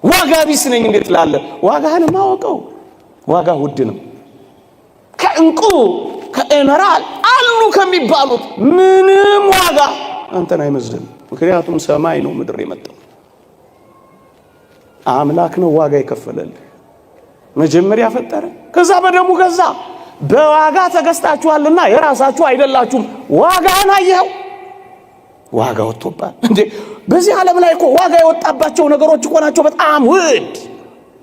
ዋጋ ቢስ ነኝ እንዴት ላለ ዋጋህን ማወቀው። ዋጋ ውድ ነው። ከእንቁ ከኤመራል አሉ ከሚባሉት ምንም ዋጋ አንተን አይመዝንም። ምክንያቱም ሰማይ ነው ምድር የመጣው አምላክ ነው ዋጋ የከፈለልህ። መጀመሪያ ፈጠረ፣ ከዛ በደሙ ገዛ። በዋጋ ተገዝታችኋልና የራሳችሁ አይደላችሁም። ዋጋህን አየኸው? ዋጋ ወጥቶባል እንዴ? በዚህ ዓለም ላይ እኮ ዋጋ የወጣባቸው ነገሮች እኮ ናቸው በጣም ውድ።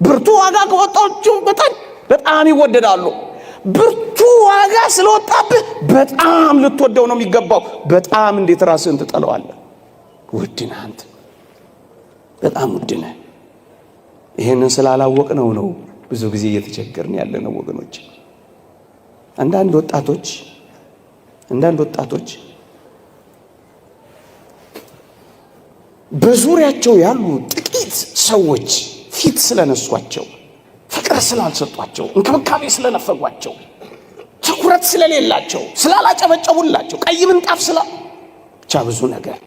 ብርቱ ዋጋ ከወጣቸው በጣም ይወደዳሉ። ብርቱ ዋጋ ስለወጣብህ በጣም ልትወደው ነው የሚገባው። በጣም እንዴት ራስህን ትጠለዋለህ? ውድ ነህ አንተ፣ በጣም ውድ ነህ። ይህንን ስላላወቅነው ነው ብዙ ጊዜ እየተቸገርን ያለነው ወገኖች። አንዳንድ ወጣቶች በዙሪያቸው ያሉ ጥቂት ሰዎች ፊት ስለነሷቸው፣ ፍቅር ስላልሰጧቸው፣ እንክብካቤ ስለነፈጓቸው፣ ትኩረት ስለሌላቸው፣ ስላላጨበጨቡላቸው፣ ቀይ ምንጣፍ ብቻ ብዙ ነገር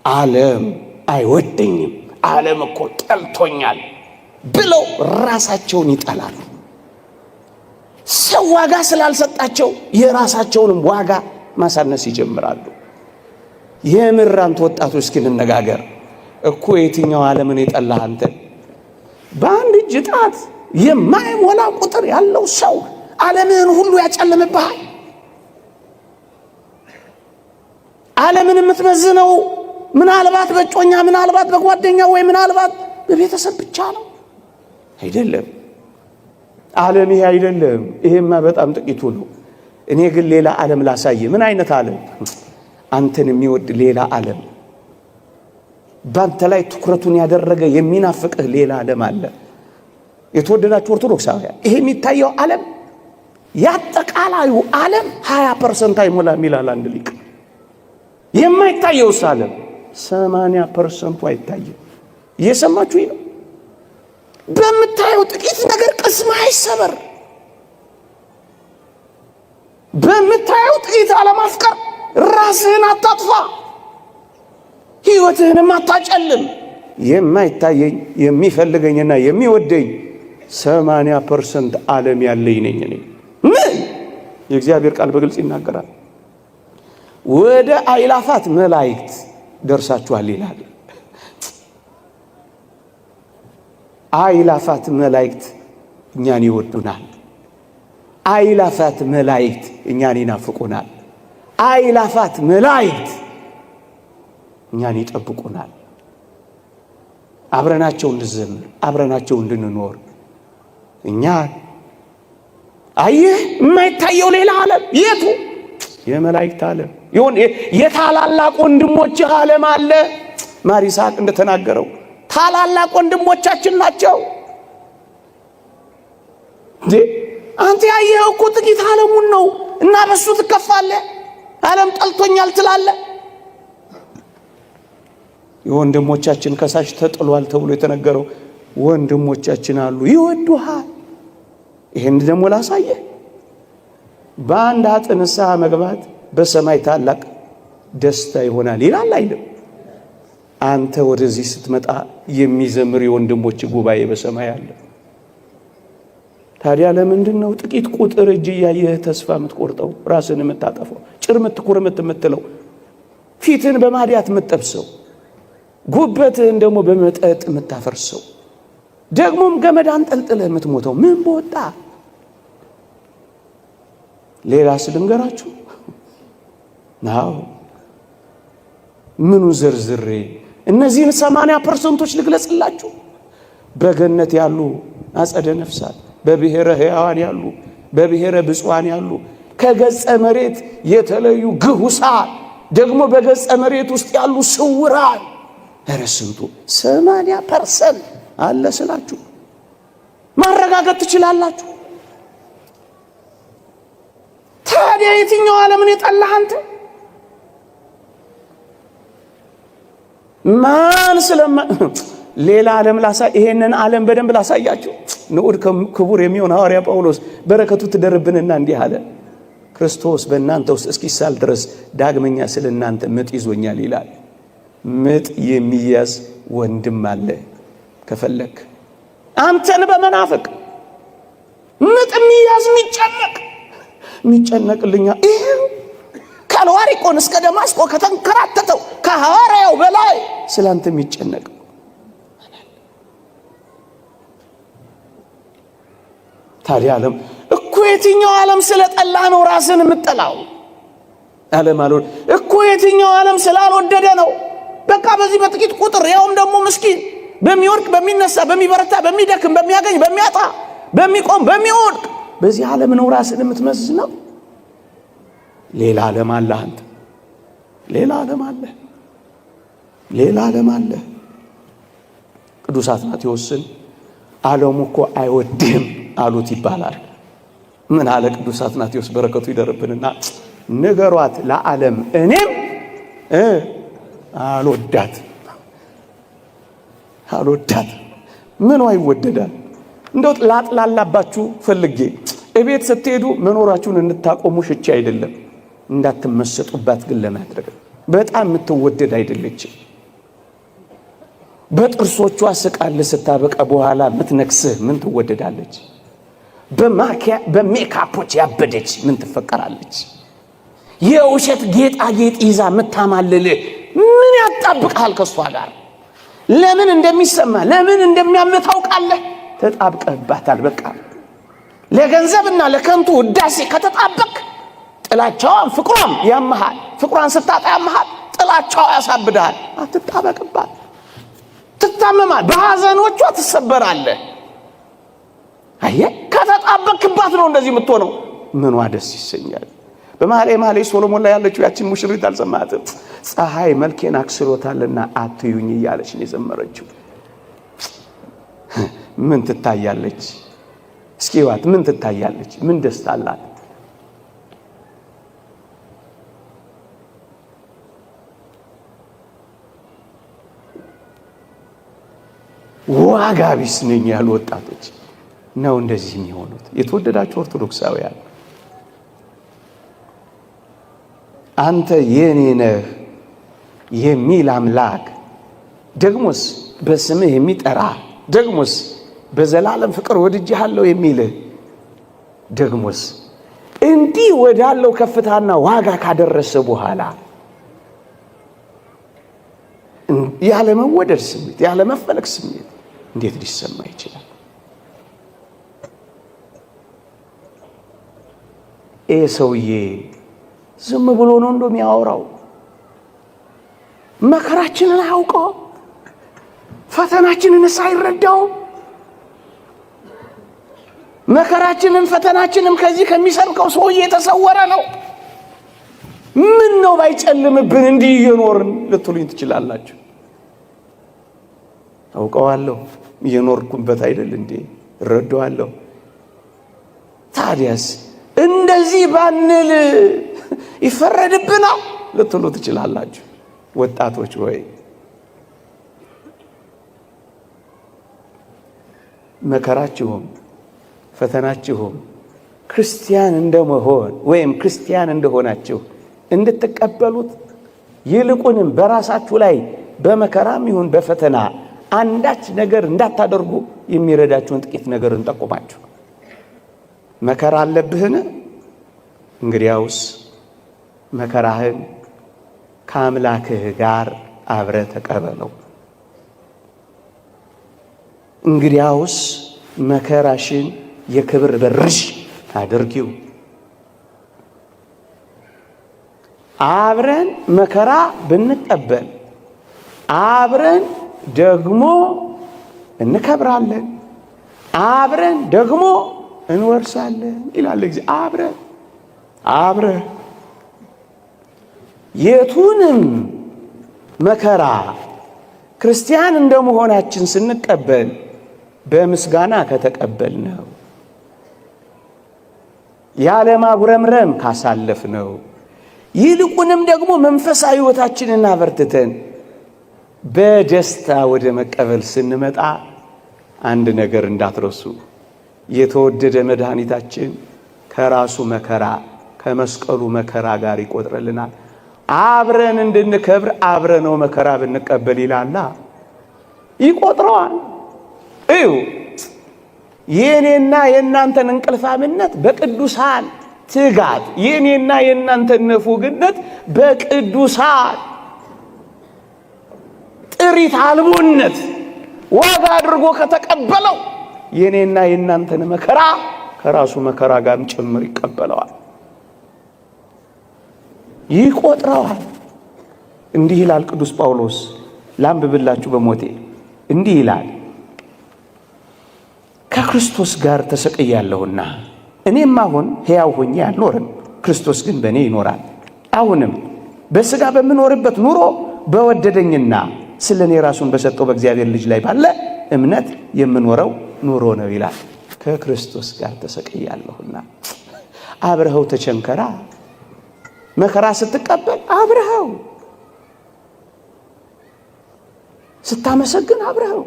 ዓለም አይወደኝም፣ ዓለም እኮ ጠልቶኛል ብለው ራሳቸውን ይጠላሉ። ሰው ዋጋ ስላልሰጣቸው የራሳቸውንም ዋጋ ማሳነስ ይጀምራሉ። የምር አንተ ወጣቶች እስኪ እንነጋገር እኮ የትኛው ዓለምን የጠላህ አንተ? በአንድ እጅ ጣት የማይሞላ ቁጥር ያለው ሰው ዓለምን ሁሉ ያጨልምብሃል። ዓለምን የምትመዝነው ምናልባት በጮኛ፣ ምናልባት በጓደኛ፣ ወይ ምናልባት በቤተሰብ ብቻ ነው አይደለም። ዓለም ይሄ አይደለም። ይሄማ በጣም ጥቂቱ ነው። እኔ ግን ሌላ ዓለም ላሳየ። ምን አይነት ዓለም? አንተን የሚወድ ሌላ ዓለም፣ ባንተ ላይ ትኩረቱን ያደረገ የሚናፍቅህ ሌላ ዓለም አለ። የተወደዳችሁ ኦርቶዶክሳውያን፣ ይሄ የሚታየው ዓለም ያጠቃላዩ ዓለም 20% አይሞላም ይላል አንድ ሊቅ። የማይታየውስ ዓለም 80% አይታየም። እየሰማችሁ ነው? በምታየው ጥቂት ነገር ቅስም አይሰበር። በምታየው ጥቂት አለማፍቀር ራስህን አታጥፋ፣ ሕይወትህንም አታጨልም። የማይታየኝ የሚፈልገኝና የሚወደኝ 80% ዓለም ያለኝ ነኝ እኔ። ምን የእግዚአብሔር ቃል በግልጽ ይናገራል። ወደ አእላፋት መላእክት ደርሳችኋል ይላል። አእላፋት መላእክት እኛን ይወዱናል። አእላፋት መላእክት እኛን ይናፍቁናል። አእላፋት መላእክት እኛን ይጠብቁናል። አብረናቸው እንድንዘምር፣ አብረናቸው እንድንኖር። እኛ አየህ የማይታየው ሌላ ዓለም የቱ? የመላእክት ዓለም ይሁን። የታላላቅ ወንድሞች ዓለም አለ። ማር ይስሐቅ እንደተናገረው ታላላቅ ወንድሞቻችን ናቸው። አንተ ያየኸው እኮ ጥቂት ዓለሙን ነው እና በሱ ትከፋለህ። ዓለም ጠልቶኛል ትላለህ። የወንድሞቻችን ከሳሽ ተጥሏል ተብሎ የተነገረው ወንድሞቻችን አሉ፣ ይወዱሃል። ይሄን ደግሞ ላሳየህ። በአንድ ኃጥእ ንስሐ መግባት በሰማይ ታላቅ ደስታ ይሆናል ይላል አይልም? አንተ ወደዚህ ስትመጣ የሚዘምር የወንድሞች ጉባኤ በሰማይ አለ። ታዲያ ለምንድን ነው ጥቂት ቁጥር እጅ እያየህ ተስፋ የምትቆርጠው፣ ራስን የምታጠፈው፣ ጭርምት ኩርምት የምትለው፣ ፊትን በማዲያት የምትጠብሰው፣ ጉበትህን ደግሞ በመጠጥ የምታፈርሰው፣ ደግሞም ገመድ አንጠልጥለህ የምትሞተው? ምን በወጣ ሌላ ስልንገራችሁ ናው ምኑ ዝርዝሬ እነዚህን 80% ልግለጽላችሁ። በገነት ያሉ አጸደ ነፍሳት፣ በብሔረ ሕያዋን ያሉ፣ በብሔረ ብፁዓን ያሉ፣ ከገጸ መሬት የተለዩ ግሁሳን፣ ደግሞ በገጸ መሬት ውስጥ ያሉ ስውራን። ኧረ ስንቱ 80% አለ ስላችሁ ማረጋገጥ ትችላላችሁ። ታዲያ የትኛው ዓለምን የጠላህ አንተ? ማን ሌላ ዓለም ይሄንን ዓለም በደንብ ላሳያችሁ። ንዑድ ክቡር የሚሆን ሐዋርያ ጳውሎስ በረከቱ ትደርብንና እንዲህ አለ፣ ክርስቶስ በእናንተ ውስጥ እስኪሳል ድረስ ዳግመኛ ስለ እናንተ ምጥ ይዞኛል ይላል። ምጥ የሚያዝ ወንድም አለ ከፈለክ አንተን በመናፍቅ ምጥ የሚያዝ የሚጨነቅልኛ ይሄው ከአልዋሪቆን እስከ ደማስቆ ከተንከራተተው ከሐዋርያው በላይ ስላንተ የሚጨነቅ ታዲያ ዓለም እኮ የትኛው ዓለም ስለጠላህ ነው ራስን የምትጠላው? ዓለም አልወድ እኮ የትኛው ዓለም ስላልወደደ ነው? በቃ በዚህ በጥቂት ቁጥር ያውም ደግሞ ምስኪን በሚወርቅ በሚነሳ በሚበረታ በሚደክም በሚያገኝ በሚያጣ በሚቆም በሚወድቅ በዚህ ዓለም ነው ራስን የምትመዝነው። ሌላ ዓለም አለ። አንተ ሌላ ዓለም አለ፣ ሌላ ዓለም አለ። ቅዱስ አትናቴዎስን ዓለሙ እኮ አይወድህም አሉት ይባላል። ምን አለ ቅዱስ አትናቴዎስ በረከቱ ይደርብንና ንገሯት ለዓለም እኔም አልወዳት ምን ይወደዳል? እንደው ላጥላላባችሁ ፈልጌ እቤት ስትሄዱ መኖራችሁን እንታቆሙ ሽቻ አይደለም እንዳትመሰጡባት ግን ለማድረግ በጣም የምትወደድ አይደለችም። በጥርሶቿ ስቃል ስታበቃ በኋላ ምትነክስህ ምን ትወደዳለች? በሜካፖች ያበደች ምን ትፈቀራለች? የውሸት ጌጣጌጥ ይዛ ምታማልልህ ምን ያጣብቃል ከሷ ጋር? ለምን እንደሚሰማ ለምን እንደሚያምህ ታውቃለህ? ተጣብቀህባታል። በቃ ለገንዘብና ለከንቱ ውዳሴ ከተጣበቅ ጥላቻዋን ፍቅሯን ያመሃል። ፍቅሯን ስታጣ ያመሃል፣ ጥላቻዋ ያሳብድሃል። አትጣበቅባት። ትታመማል፣ በሐዘኖቿ ትሰበራለህ። አየህ ከተጣበቅባት ነው እንደዚህ የምትሆነው። ምኗ ደስ ይሰኛል። በመኃልየ ሶሎሞን ላይ ያለችው ያችን ሙሽሪት አልሰማህም? ፀሐይ መልኬን አክስሎታልና አትዩኝ እያለች ነው የዘመረችው። ምን ትታያለች? እስኪ ዋት ምን ትታያለች? ምን ደስታ አላት? ዋጋ ቢስ ነኝ ያሉ ወጣቶች ነው እንደዚህ የሚሆኑት። የተወደዳችሁ ኦርቶዶክሳውያን አንተ የኔ ነህ የሚል አምላክ ደግሞስ በስምህ የሚጠራ ደግሞስ በዘላለም ፍቅር ወድጄሃለሁ የሚልህ ደግሞስ እንዲህ ወዳለው ከፍታና ዋጋ ካደረሰ በኋላ ያለ መወደድ ስሜት ያለ መፈለግ ስሜት እንዴት ሊሰማ ይችላል? ሰውዬ ዝም ብሎ ነው እንደሚያወራው። መከራችንን አያውቀው፣ ፈተናችንን ሳይረዳው መከራችንን ፈተናችንን ከዚህ ከሚሰብከው ሰውዬ የተሰወረ ነው። ምን ነው ባይጨልምብን እንዲህ እየኖርን ልትሉኝ ትችላላችሁ። አውቀዋለሁ፣ እየኖርኩበት አይደል እንዴ? እረዳዋለሁ። ታዲያስ እንደዚህ ባንል ይፈረድብናል ልትሉ ትችላላችሁ። ወጣቶች ወይ መከራችሁም ፈተናችሁም ክርስቲያን እንደመሆን ወይም ክርስቲያን እንደሆናችሁ እንድትቀበሉት ይልቁንም በራሳችሁ ላይ በመከራም ይሁን በፈተና አንዳች ነገር እንዳታደርጉ የሚረዳችሁን ጥቂት ነገር እንጠቁማችሁ። መከራ አለብህን? እንግዲያውስ መከራህን ከአምላክህ ጋር አብረህ ተቀበለው። እንግዲያውስ መከራሽን የክብር በርሽ አድርጊው። አብረን መከራ ብንቀበል አብረን ደግሞ እንከብራለን፣ አብረን ደግሞ እንወርሳለን ይላል እግዚአብሔር። አብረን የቱንም መከራ ክርስቲያን እንደመሆናችን ስንቀበል በምስጋና ከተቀበልነው ያለ ማጉረምረም ካሳለፍነው ይልቁንም ደግሞ መንፈሳዊ ሕይወታችንን አበርትተን በደስታ ወደ መቀበል ስንመጣ አንድ ነገር እንዳትረሱ። የተወደደ መድኃኒታችን ከራሱ መከራ ከመስቀሉ መከራ ጋር ይቆጥረልናል። አብረን እንድንከብር አብረነው መከራ ብንቀበል ይላላ ይቆጥረዋል። እዩ የኔና የእናንተን እንቅልፋምነት በቅዱሳን ትጋት፣ የኔና የእናንተን ንፉግነት በቅዱሳን ጥሪት አልቦነት ዋጋ አድርጎ ከተቀበለው የኔና የእናንተን መከራ ከራሱ መከራ ጋርም ጭምር ይቀበለዋል፣ ይቆጥረዋል። እንዲህ ይላል ቅዱስ ጳውሎስ፣ ላንብብላችሁ በሞቴ እንዲህ ይላል፣ ከክርስቶስ ጋር ተሰቅያለሁና እኔም አሁን ሕያው ሆኜ አልኖርም፣ ክርስቶስ ግን በእኔ ይኖራል። አሁንም በሥጋ በምኖርበት ኑሮ በወደደኝና ስለ እኔ ራሱን በሰጠው በእግዚአብሔር ልጅ ላይ ባለ እምነት የምኖረው ኑሮ ነው ይላል። ከክርስቶስ ጋር ተሰቅያለሁና አብረኸው ተቸንከራ። መከራ ስትቀበል አብረኸው፣ ስታመሰግን አብረኸው፣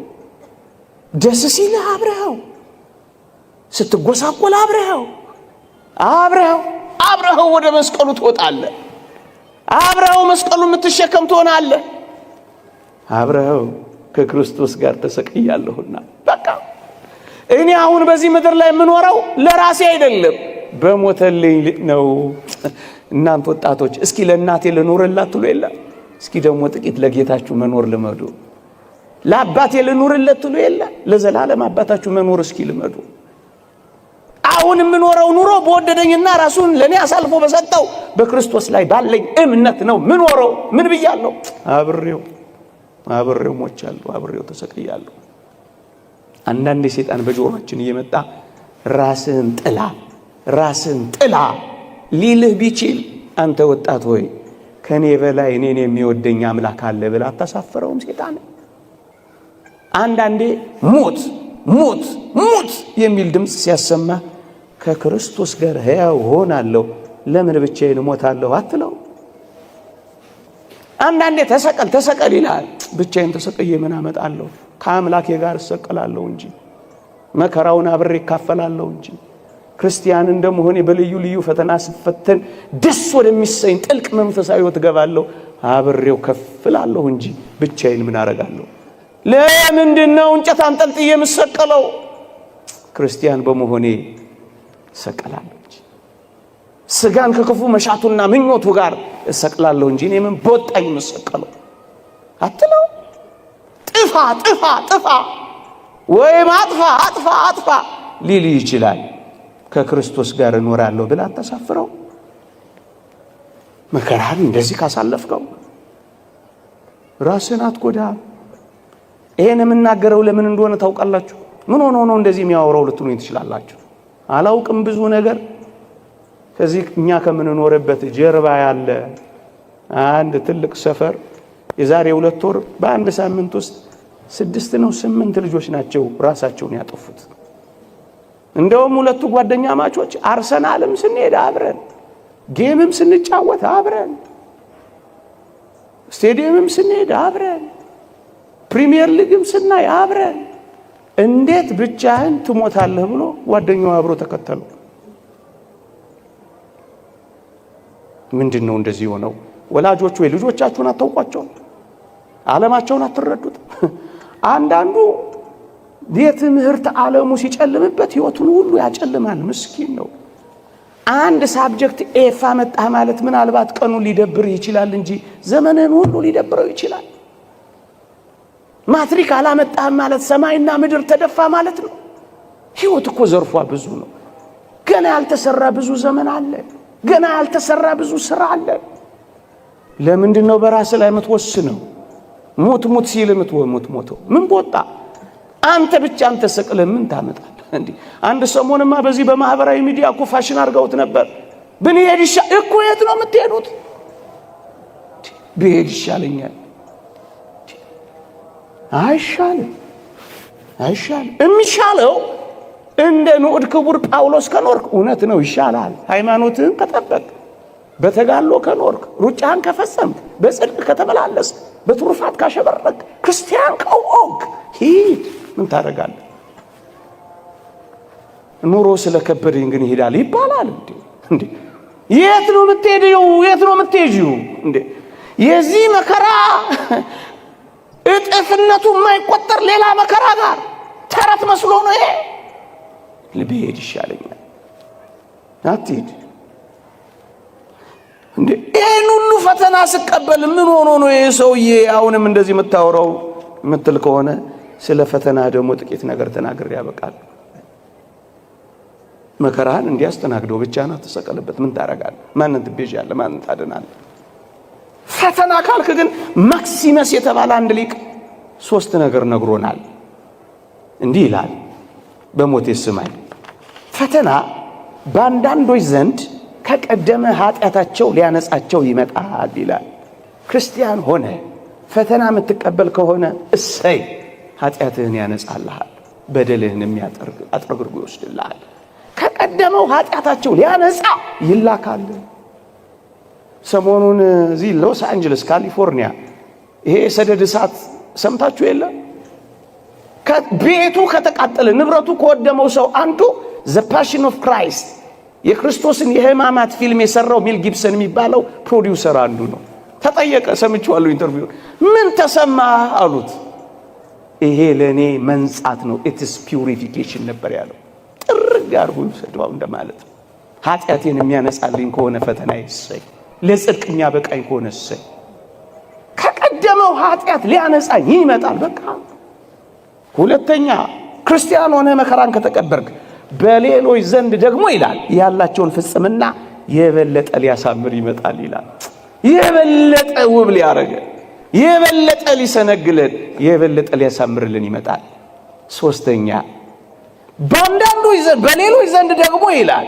ደስ ሲልህ አብረኸው፣ ስትጎሳቆል አብረኸው ወደ መስቀሉ ትወጣለህ። አብረኸው መስቀሉን የምትሸከም ትሆናለህ። አብረኸው ከክርስቶስ ጋር ተሰቅያለሁና በቃ እኔ አሁን በዚህ ምድር ላይ የምኖረው ለራሴ አይደለም፣ በሞተልኝ ነው። እናንተ ወጣቶች እስኪ ለእናቴ ልኖርላት ትሉ የለ? እስኪ ደግሞ ጥቂት ለጌታችሁ መኖር ልመዱ። ለአባቴ ልኖርለት ትሉ የለ? ለዘላለም አባታችሁ መኖር እስኪ ልመዱ። አሁን የምኖረው ኑሮ በወደደኝና ራሱን ለኔ አሳልፎ በሰጠው በክርስቶስ ላይ ባለኝ እምነት ነው ምኖረው። ምን ብያለሁ? አብሬው ሞቻለሁ፣ አብሬው ተሰቅያለሁ። አንዳንድ ሰይጣን በጆሮአችን እየመጣ ራስን ጥላ ሊልህ ቢችል አንተ ወጣት ሆይ ከኔ በላይ እኔን የሚወደኝ አምላክ አለ ብለህ አታሳፍረውም ሰይጣን። አንዳንዴ ሞት የሚል ድምፅ ሲያሰማ ከክርስቶስ ጋር ሕያው ሆናለሁ ለምን ብቻዬን እሞታለሁ አትለው። አንዳንዴ ተሰቀል ይላል። ብቻዬን ተሰቅዬ ምን አመጣለሁ? ከአምላኬ ጋር እሰቀላለሁ እንጂ መከራውን አብሬ እካፈላለሁ እንጂ ክርስቲያን እንደመሆኔ በልዩ ልዩ ፈተና ስፈተን ደስ ወደሚሰኝ ጥልቅ መንፈሳዊ ሕይወት ገባለሁ። አብሬው ከፍላለሁ እንጂ ብቻዬን ምን አረጋለሁ? ለምንድነው እንጨት አንጠልጥዬ የምሰቀለው? ክርስቲያን በመሆኔ እሰቀላለሁ እንጂ ስጋን ከክፉ መሻቱና ምኞቱ ጋር እሰቅላለሁ እንጂ እኔ ምን በወጣኝ የምሰቀለው አትለው። ጥፋ ወይም አጥፋ ሊል ይችላል። ከክርስቶስ ጋር እኖራለሁ ብለህ አታሳፍረው። መከራን እንደዚህ ካሳለፍከው ራስን አትጎዳም። ይሄን የምናገረው ለምን እንደሆነ ታውቃላችሁ? ምን ሆኖ ነው እንደዚህ የሚያወራው ልትሉኝ ትችላላችሁ። አላውቅም። ብዙ ነገር ከዚህ እኛ ከምንኖርበት ጀርባ ያለ አንድ ትልቅ ሰፈር የዛሬ 2 ወር በአንድ ሳምንት ውስጥ 6 ነው 8 ልጆች ናቸው ራሳቸውን ያጠፉት። እንደውም 2 ጓደኛ ማቾች አርሰናልም ስንሄድ አብረን፣ ጌምም ስንጫወት አብረን፣ ስቴዲየምም ስንሄድ አብረን፣ ፕሪሚየር ሊግም ስናይ አብረን። እንዴት ብቻህን ትሞታለህ ብሎ ጓደኛው አብሮ ተከተሉ። ምንድነው እንደዚህ ሆነው? ወላጆች ወይ ልጆቻችሁን አታውቋቸው? ዓለማቸውን አትረዱት? አንዳንዱ የትምህርት ዓለሙ ሲጨልምበት ህይወቱን ሁሉ ያጨልማል። ምስኪን ነው። አንድ ሳብጀክት ኤፍ አመጣ ማለት ምናልባት ቀኑን ሊደብር ይችላል እንጂ ዘመንን ሁሉ ሊደብረው ይችላል። ማትሪክ አላመጣም ማለት ሰማይና ምድር ተደፋ ማለት ነው። ህይወት እኮ ዘርፏ ብዙ ነው። ገና ያልተሰራ ብዙ ዘመን አለ። ገና ያልተሰራ ብዙ ስራ አለ። ለምንድን ነው በራስ ላይ የምትወስነው? ሞት ሲል ሞተው ምን ቦጣ? አንተ ብቻ አንተ ሰቅለህ ምን ታመጣለህ እንዴ? አንድ ሰሞንማ በዚህ በማህበራዊ ሚዲያ እኮ ፋሽን አድርገውት ነበር። ብንሄድ እኮ የት ነው የምትሄዱት? ብሄድ ይሻለኛል። አይሻልም። የሚሻለው እንደ ንዑድ ክቡር ጳውሎስ ከኖርክ እውነት ነው ይሻላል። ሃይማኖትህን ከጠበቅ፣ በተጋሎ ከኖርክ፣ ሩጫህን ከፈጸምክ፣ በጽድቅ ከተመላለስ፣ በትሩፋት ካሸበረክ፣ ክርስቲያን ከሆንክ ሂድ። ምን ታደርጋለህ? ኑሮ ስለከበደኝ ግን ይሄዳል ይባላል እንዴ? የት ነው የምትሄጂው እንዴ? የዚህ መከራ እጥፍነቱ የማይቆጠር ሌላ መከራ ጋር ተረት መስሎ ነው ይሄ። ልብሄድ ይሻለኛል። አትሂድ እንዴ? ይሄን ሁሉ ፈተና ስቀበል ምን ሆኖ ነው ይሄ ሰውዬ አሁንም እንደዚህ የምታወራው የምትል ከሆነ ስለ ፈተና ደግሞ ጥቂት ነገር ተናግሬ ያበቃል። መከራን እንዲያስተናግደው ብቻ ነው ተሰቀለበት። ምን ታረጋለህ? ማንን ትቤዣለህ? ማንን ታድናለህ? ፈተና ካልክ ግን ማክሲመስ የተባለ አንድ ሊቅ 3 ነገር ነግሮናል። እንዲህ ይላል፣ በሞቴ ስማኝ። ፈተና በአንዳንዶች ዘንድ ከቀደመ ኃጢአታቸው ሊያነጻቸው ይመጣል ይላል። ክርስቲያን ሆነ ፈተና የምትቀበል ከሆነ እሰይ፣ ኃጢአትህን ያነጻልሃል፣ በደልህን አጥርግርጎ ይወስድልሃል። ከቀደመው ኃጢአታቸው ሊያነጻ ይላካል። ሰሞኑን እዚህ ሎስ አንጀለስ ካሊፎርኒያ ይሄ ሰደድ እሳት ሰምታችሁ የለ? ቤቱ ከተቃጠለ ንብረቱ ከወደመው ሰው አንዱ ዘ ፓሽን ኦፍ ክራይስት የክርስቶስን የሕማማት ፊልም የሰራው ሜል ጊብሰን የሚባለው ፕሮዲውሰር አንዱ ነው። ተጠየቀ፣ ሰምቼዋለሁ ኢንተርቪው። ምን ተሰማ አሉት። ይሄ ለኔ መንጻት ነው፣ ኢትስ ፒውሪፊኬሽን ነበር ያለው። ጥርግ አድርጎ ይሰደው እንደማለት ነው። ኃጢአቴን የሚያነጻልኝ ከሆነ ፈተና ይሰይ፣ ለጽድቅ የሚያበቃኝ ከሆነ ይሰይ። ከቀደመው ኃጢአት ሊያነጻኝ ይመጣል። በቃ ሁለተኛ ክርስቲያን ሆነ መከራን ከተቀበልክ በሌሎች ዘንድ ደግሞ ይላል ያላቸውን ፍጽምና የበለጠ ሊያሳምር ይመጣል ይላል። የበለጠ ውብ ሊያረገ፣ የበለጠ ሊሰነግለን፣ የበለጠ ሊያሳምርልን ይመጣል። ሶስተኛ በሌሎች ዘንድ ደግሞ ይላል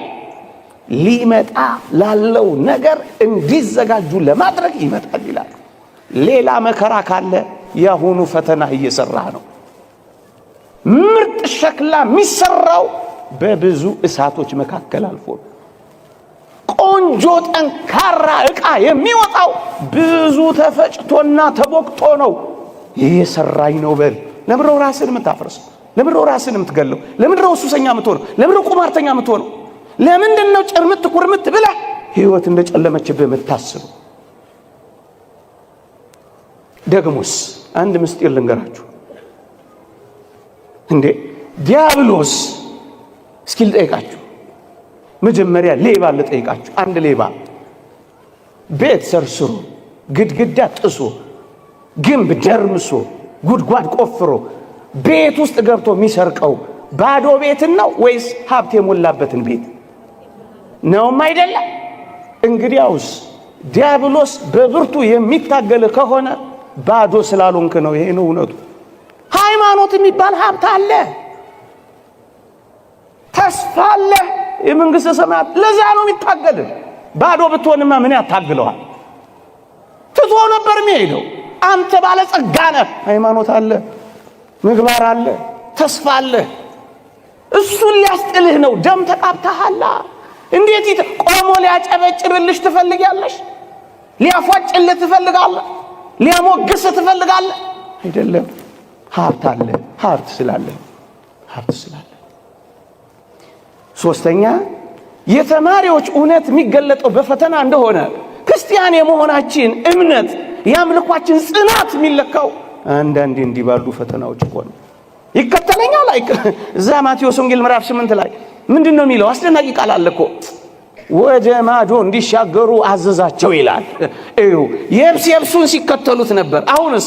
ሊመጣ ላለው ነገር እንዲዘጋጁ ለማድረግ ይመጣል ይላል። ሌላ መከራ ካለ ያሁኑ ፈተና እየሰራ ነው። ምርጥ ሸክላ የሚሰራው በብዙ እሳቶች መካከል አልፎ፣ ቆንጆ ጠንካራ ዕቃ የሚወጣው ብዙ ተፈጭቶና ተቦክቶ ነው። እየሰራኝ ነው በል። ለምንድነው ራስን የምታፈርሰው? ለምንድነው ራስን የምትገለው? ለምንድነው ሱሰኛ የምትሆነው? ለምንድነው ቁማርተኛ የምትሆነው? ለምንድነው ጭርምት ኩርምት ብለህ ህይወት እንደጨለመችብህ የምታስበው? ደግሞስ አንድ ምስጢር ልንገራችሁ። እንዴ ዲያብሎስ እስኪ ልጠይቃችሁ፣ መጀመሪያ ሌባ ልጠይቃችሁ። አንድ ሌባ ቤት ሰርስሮ ግድግዳ ጥሶ ግንብ ደርምሶ ጉድጓድ ቆፍሮ ቤት ውስጥ ገብቶ የሚሰርቀው ባዶ ቤትን ነው ወይስ ሀብት የሞላበትን ቤት ነውም? አይደለም። እንግዲያውስ ዲያብሎስ በብርቱ የሚታገል ከሆነ ባዶ ስላልሆንክ ነው። ይሄ ነው እውነቱ። ሃይማኖት የሚባል ሀብት አለ፣ ተስፋ አለ፣ የመንግስተ ሰማያት። ለዛ ነው የሚታገል። ባዶ ብትሆንማ ምን ያታግለዋል? ትቶ ነበር የሚሄደው። አንተ ባለጸጋ ነህ፣ ሃይማኖት አለ፣ ምግባር አለ፣ ተስፋ አለ። እሱን ሊያስጥልህ ነው። ደም ተቃብተሃል። እንዴት ቆሞ ሊያጨበጭብልሽ ትፈልጊያለሽ? ሊያፏጭልህ ትፈልጋለህ? ሊያሞግስ ትፈልጋለህ? አይደለም። ሀብት አለ። ሀብት ስላለ። ሶስተኛ የተማሪዎች እውነት የሚገለጠው በፈተና እንደሆነ ክርስቲያን የመሆናችን እምነት የአምልኳችን ጽናት የሚለካው አንዳንዴ እንዲህ ባሉ ፈተናዎች እኮ ነው። ይከተለኛል አይክ እዛ ማቴዎስ ወንጌል ምዕራፍ 8 ላይ ምንድነው የሚለው? አስደናቂ ቃል አለ እኮ። ወደ ማዶ እንዲሻገሩ አዘዛቸው ይላል። የብሱን ሲከተሉት ነበር። አሁንስ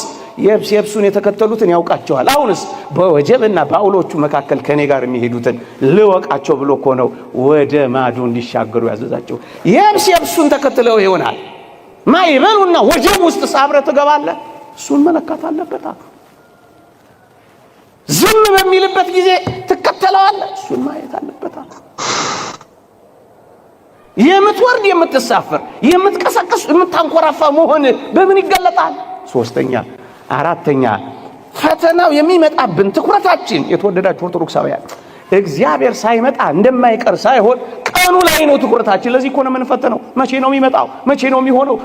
የብሱን የተከተሉትን ያውቃቸዋል። አሁንስ በወጀብና በአውሎቹ መካከል ከኔ ጋር የሚሄዱትን ልወቃቸው ብሎ እኮ ነው ወደ ማዶ እንዲሻገሩ ያዘዛቸው። የብሱን ተከትለው ይሆናል ማይበሉና ወጀብ ውስጥ ሳብረ ትገባለህ። እሱን መለካት አለበት። ዝም በሚልበት ጊዜ ትከተለዋለህ። እሱን ማየት አለበት። የምትወርድ የምትሳፈር የምትቀሰቅስ የምታንኮራፋ መሆን በምን ይገለጣል? ሶስተኛ አራተኛ ፈተናው የሚመጣብን ትኩረታችን የተወደዳችሁ ኦርቶዶክሳውያን እግዚአብሔር ሳይመጣ እንደማይቀር ሳይሆን ቀኑ ላይ ነው ትኩረታችን። ለዚህ እኮ ነው የምንፈተነው። መቼ ነው የሚመጣው? መቼ ነው የሚሆነው?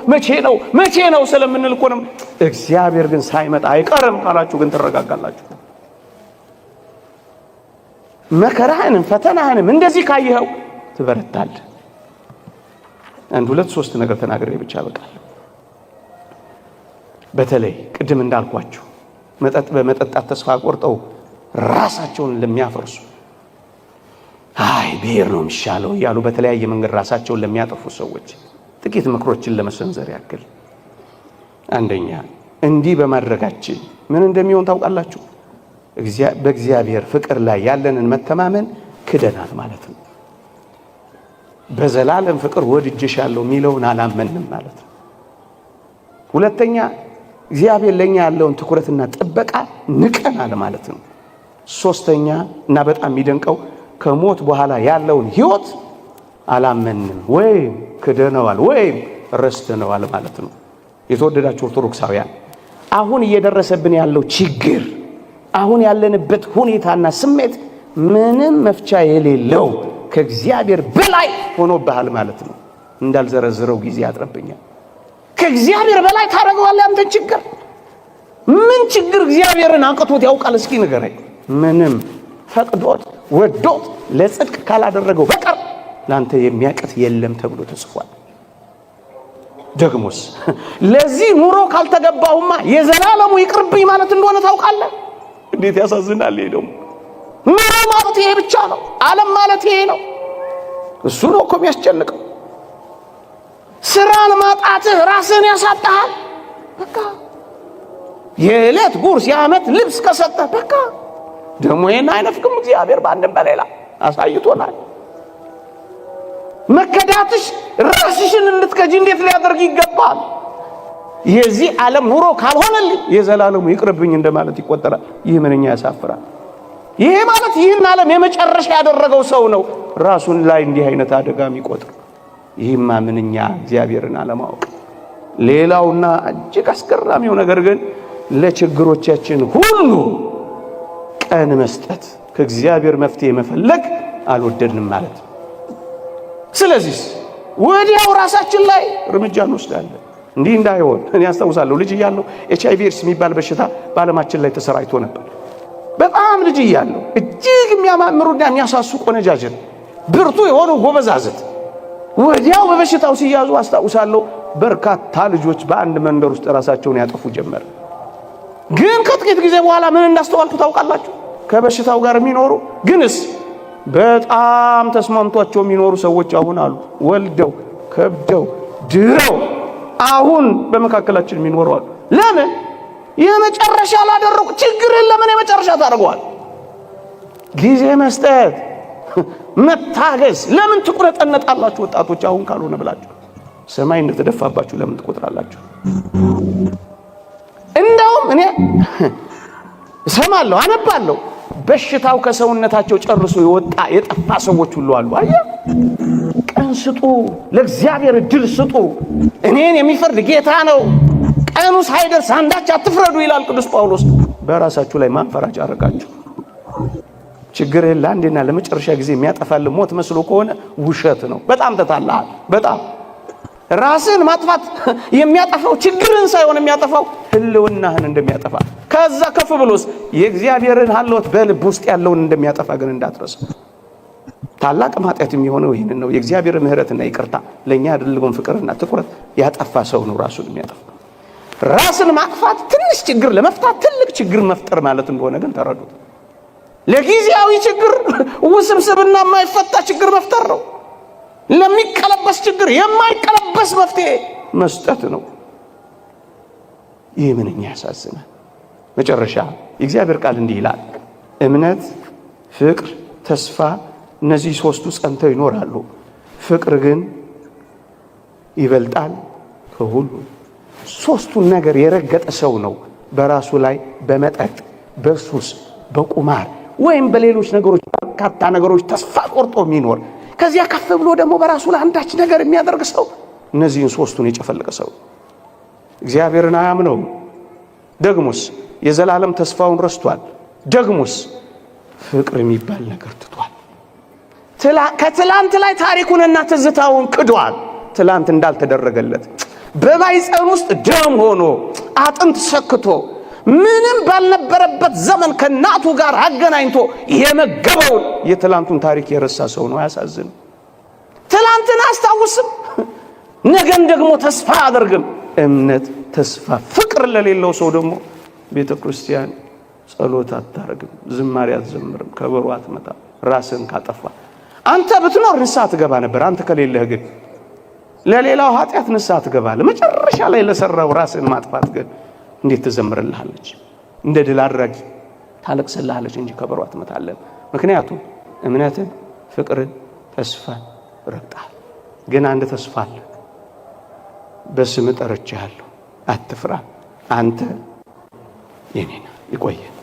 መቼ ነው ስለምንል እኮ ነው። እግዚአብሔር ግን ሳይመጣ አይቀርም ካላችሁ ግን ትረጋጋላችሁ። መከራህንም ፈተናህንም እንደዚህ ካየኸው ትበረታለህ። አንድ ሁለት ሶስት ነገር ተናግሬ ብቻ በቃል። በተለይ ቅድም እንዳልኳችሁ መጠጥ በመጠጣት ተስፋ ቆርጠው ራሳቸውን ለሚያፈርሱ ብሔር ነው የሚሻለው ያሉ በተለያየ መንገድ ራሳቸውን ለሚያጠፉ ሰዎች ጥቂት ምክሮችን ለመሰንዘር ያክል። አንደኛ እንዲህ በማድረጋችን ምን እንደሚሆን ታውቃላችሁ? በእግዚአብሔር ፍቅር ላይ ያለንን መተማመን ክደናል ማለት ነው። በዘላለም ፍቅር ወድጄሻለሁ የሚለውን አላመንም ማለት ነው። ሁለተኛ እግዚአብሔር ለኛ ያለውን ትኩረትና ጥበቃ ንቀናል ማለት ነው። ሶስተኛ እና በጣም የሚደንቀው ከሞት በኋላ ያለውን ህይወት አላመንም ወይም ክደነዋል ወይም ረስተነዋል ማለት ነው። የተወደዳችሁ ኦርቶዶክሳውያን አሁን እየደረሰብን ያለው ችግር፣ አሁን ያለንበት ሁኔታና ስሜት ምንም መፍቻ የሌለው ከእግዚአብሔር በላይ ሆኖብሃል ማለት ነው። እንዳልዘረዝረው ጊዜ ያጥረብኛል። ከእግዚአብሔር በላይ ታደርገዋለህ አንተ ችግር። ምን ችግር እግዚአብሔርን አንቅቶት ያውቃል? እስኪ ንገረኝ። ምንም። ፈቅዶት ወዶት ለጽድቅ ካላደረገው በቀር ላንተ የሚያቅት የለም ተብሎ ተጽፏል። ደግሞስ ለዚህ ኑሮ ካልተገባሁማ የዘላለሙ ይቅርብኝ ማለት እንደሆነ ታውቃለህ? እንዴት ያሳዝናል! ይሄ ደግሞ ኑሮ ማለት ይሄ ብቻ ነው። ዓለም ማለት ይሄ ነው። እሱ ነው እኮ የሚያስጨንቀው። ስራን ማጣትህ ራስህን ያሳጣሃል። በቃ የዕለት ጉርስ የዓመት ልብስ ከሰጠህ በቃ ደግሞ ይሄን አይነፍቅም እግዚአብሔር በአንድም በሌላ አሳይቶናል። መከዳትሽ ራስሽን እንድትከጂ እንዴት ሊያደርግ ይገባል? የዚህ ዓለም ኑሮ ካልሆነልኝ የዘላለሙ ይቅርብኝ እንደማለት ይቆጠራል። ይህ ምንኛ ያሳፍራል! ይሄ ማለት ይህን ዓለም የመጨረሻ ያደረገው ሰው ነው ራሱን ላይ እንዲህ አይነት አደጋ የሚቆጥር። ይህማ ምንኛ እግዚአብሔርን አለማወቅ። ሌላውና እጅግ አስገራሚው ነገር ግን ለችግሮቻችን ሁሉ ቀን መስጠት፣ ከእግዚአብሔር መፍትሄ መፈለግ አልወደድንም ማለት ነው። ስለዚህ ወዲያው ራሳችን ላይ እርምጃ እንወስዳለን። እንዲህ እንዳይሆን እኔ አስታውሳለሁ ልጅ እያለሁ HIV ኤድስ የሚባል በሽታ በዓለማችን ላይ ተሰራጭቶ ነበር። በጣም ልጅ እያለሁ እጅግ የሚያማምሩና የሚያሳሱ ቆነጃጅት፣ ብርቱ የሆኑ ጎበዛዝት ወዲያው በበሽታው ሲያዙ አስታውሳለሁ። በርካታ ልጆች በአንድ መንደር ውስጥ ራሳቸውን ያጠፉ ጀመር። ግን ከጥቂት ጊዜ በኋላ ምን እንዳስተዋልኩ ታውቃላችሁ? ከበሽታው ጋር የሚኖሩ ግንስ በጣም ተስማምቷቸው የሚኖሩ ሰዎች አሁን አሉ። ወልደው ከብደው ድረው አሁን በመካከላችን የሚኖሩ አሉ። ለምን? የመጨረሻ ላደረጉ ችግርን ለምን የመጨረሻ ታደርገዋል? ጊዜ መስጠት፣ መታገስ። ለምን ትቁረጠነጣላችሁ ወጣቶች? አሁን ካልሆነ ብላችሁ ሰማይ እንደተደፋባችሁ ለምን ትቆጥራላችሁ? እንደውም እኔ እሰማለሁ፣ አነባለሁ በሽታው ከሰውነታቸው ጨርሶ የጠፋ ሰዎች ሁሉ አሉ። አያ ቀን ስጡ፣ ለእግዚአብሔር እድል ስጡ። እኔን የሚፈርድ ጌታ ነው። ቀኑ ሳይደርስ አንዳች አትፍረዱ ይላል ቅዱስ ጳውሎስ። በራሳችሁ ላይ ማንፈራጭ አረጋችሁ። ችግርህን ለአንዴና ለመጨረሻ ጊዜ የሚያጠፋል ሞት መስሎ ከሆነ ውሸት ነው። በጣም ተታለሃል። በጣም ራስን ማጥፋት የሚያጠፋው ችግርን ሳይሆን የሚያጠፋው ህልውናህን እንደሚያጠፋ፣ ከዛ ከፍ ብሎስ የእግዚአብሔርን ሐልወት በልብ ውስጥ ያለውን እንደሚያጠፋ ግን እንዳትረሳ። ታላቅ ኃጢአት የሚሆነው ይህንን ነው። የእግዚአብሔር ምሕረትና ይቅርታ ለኛ ያደረገውን ፍቅርና ትኩረት ያጠፋ ሰው ነው ራሱን የሚያጠፋ። ራስን ማጥፋት ትንሽ ችግር ለመፍታት ትልቅ ችግር መፍጠር ማለት እንደሆነ ግን ተረዱት። ለጊዜያዊ ችግር ውስብስብና የማይፈታ ችግር መፍጠር ነው። ለሚቀለበስ ችግር የማይቀለበስ መፍትሄ መስጠት ነው። ይህ ምንኛ ያሳዝናል። መጨረሻ የእግዚአብሔር ቃል እንዲህ ይላል፣ እምነት፣ ፍቅር፣ ተስፋ እነዚህ ሶስቱ ጸንተው ይኖራሉ። ፍቅር ግን ይበልጣል ከሁሉ። ሶስቱን ነገር የረገጠ ሰው ነው በራሱ ላይ በመጠጥ፣ በሱስ፣ በቁማር ወይም በሌሎች ነገሮች በርካታ ነገሮች ተስፋ ቆርጦ የሚኖር። ከዚያ ከፍ ብሎ ደግሞ በራሱ ላይ አንዳች ነገር የሚያደርግ ሰው እነዚህን ሶስቱን የጨፈለቀ ሰው እግዚአብሔርን አያምነውም። ደግሞስ የዘላለም ተስፋውን ረስቷል። ደግሞስ ፍቅር የሚባል ነገር ትቷል። ከትላንት ላይ ታሪኩንና ትዝታውን ክዷል። ትላንት እንዳልተደረገለት በማይፀን ውስጥ ደም ሆኖ አጥንት ሰክቶ ምንም ባልነበረበት ዘመን ከናቱ ጋር አገናኝቶ የመገበውን የትላንቱን ታሪክ የረሳ ሰው ነው። አያሳዝን? ትላንትን አስታውስም፣ ነገን ደግሞ ተስፋ አደርግም። እምነት፣ ተስፋ፣ ፍቅር ለሌለው ሰው ደግሞ ቤተ ክርስቲያን ጸሎት አታረግም፣ ዝማሬ አትዘምርም፣ ከበሮ አትመታም። ራስን ካጠፋ አንተ ብትኖር ንስሐ ትገባ ነበር። አንተ ከሌለህ ግን ለሌላው ኃጢአት ንስሐ ትገባለህ። መጨረሻ ላይ ለሰራው ራስን ማጥፋት ግን እንዴት ትዘምርልሃለች? እንደ ድል አድራጊ ታለቅስልሃለች እንጂ ከበሮ አትመታለህ። ምክንያቱም እምነትን፣ ፍቅርን፣ ተስፋን ረግጠሃል። ግን አንድ ተስፋ አለ። በስም ጠርቼሃለሁ፣ አትፍራ፣ አንተ የኔ ነህ። ይቆየን።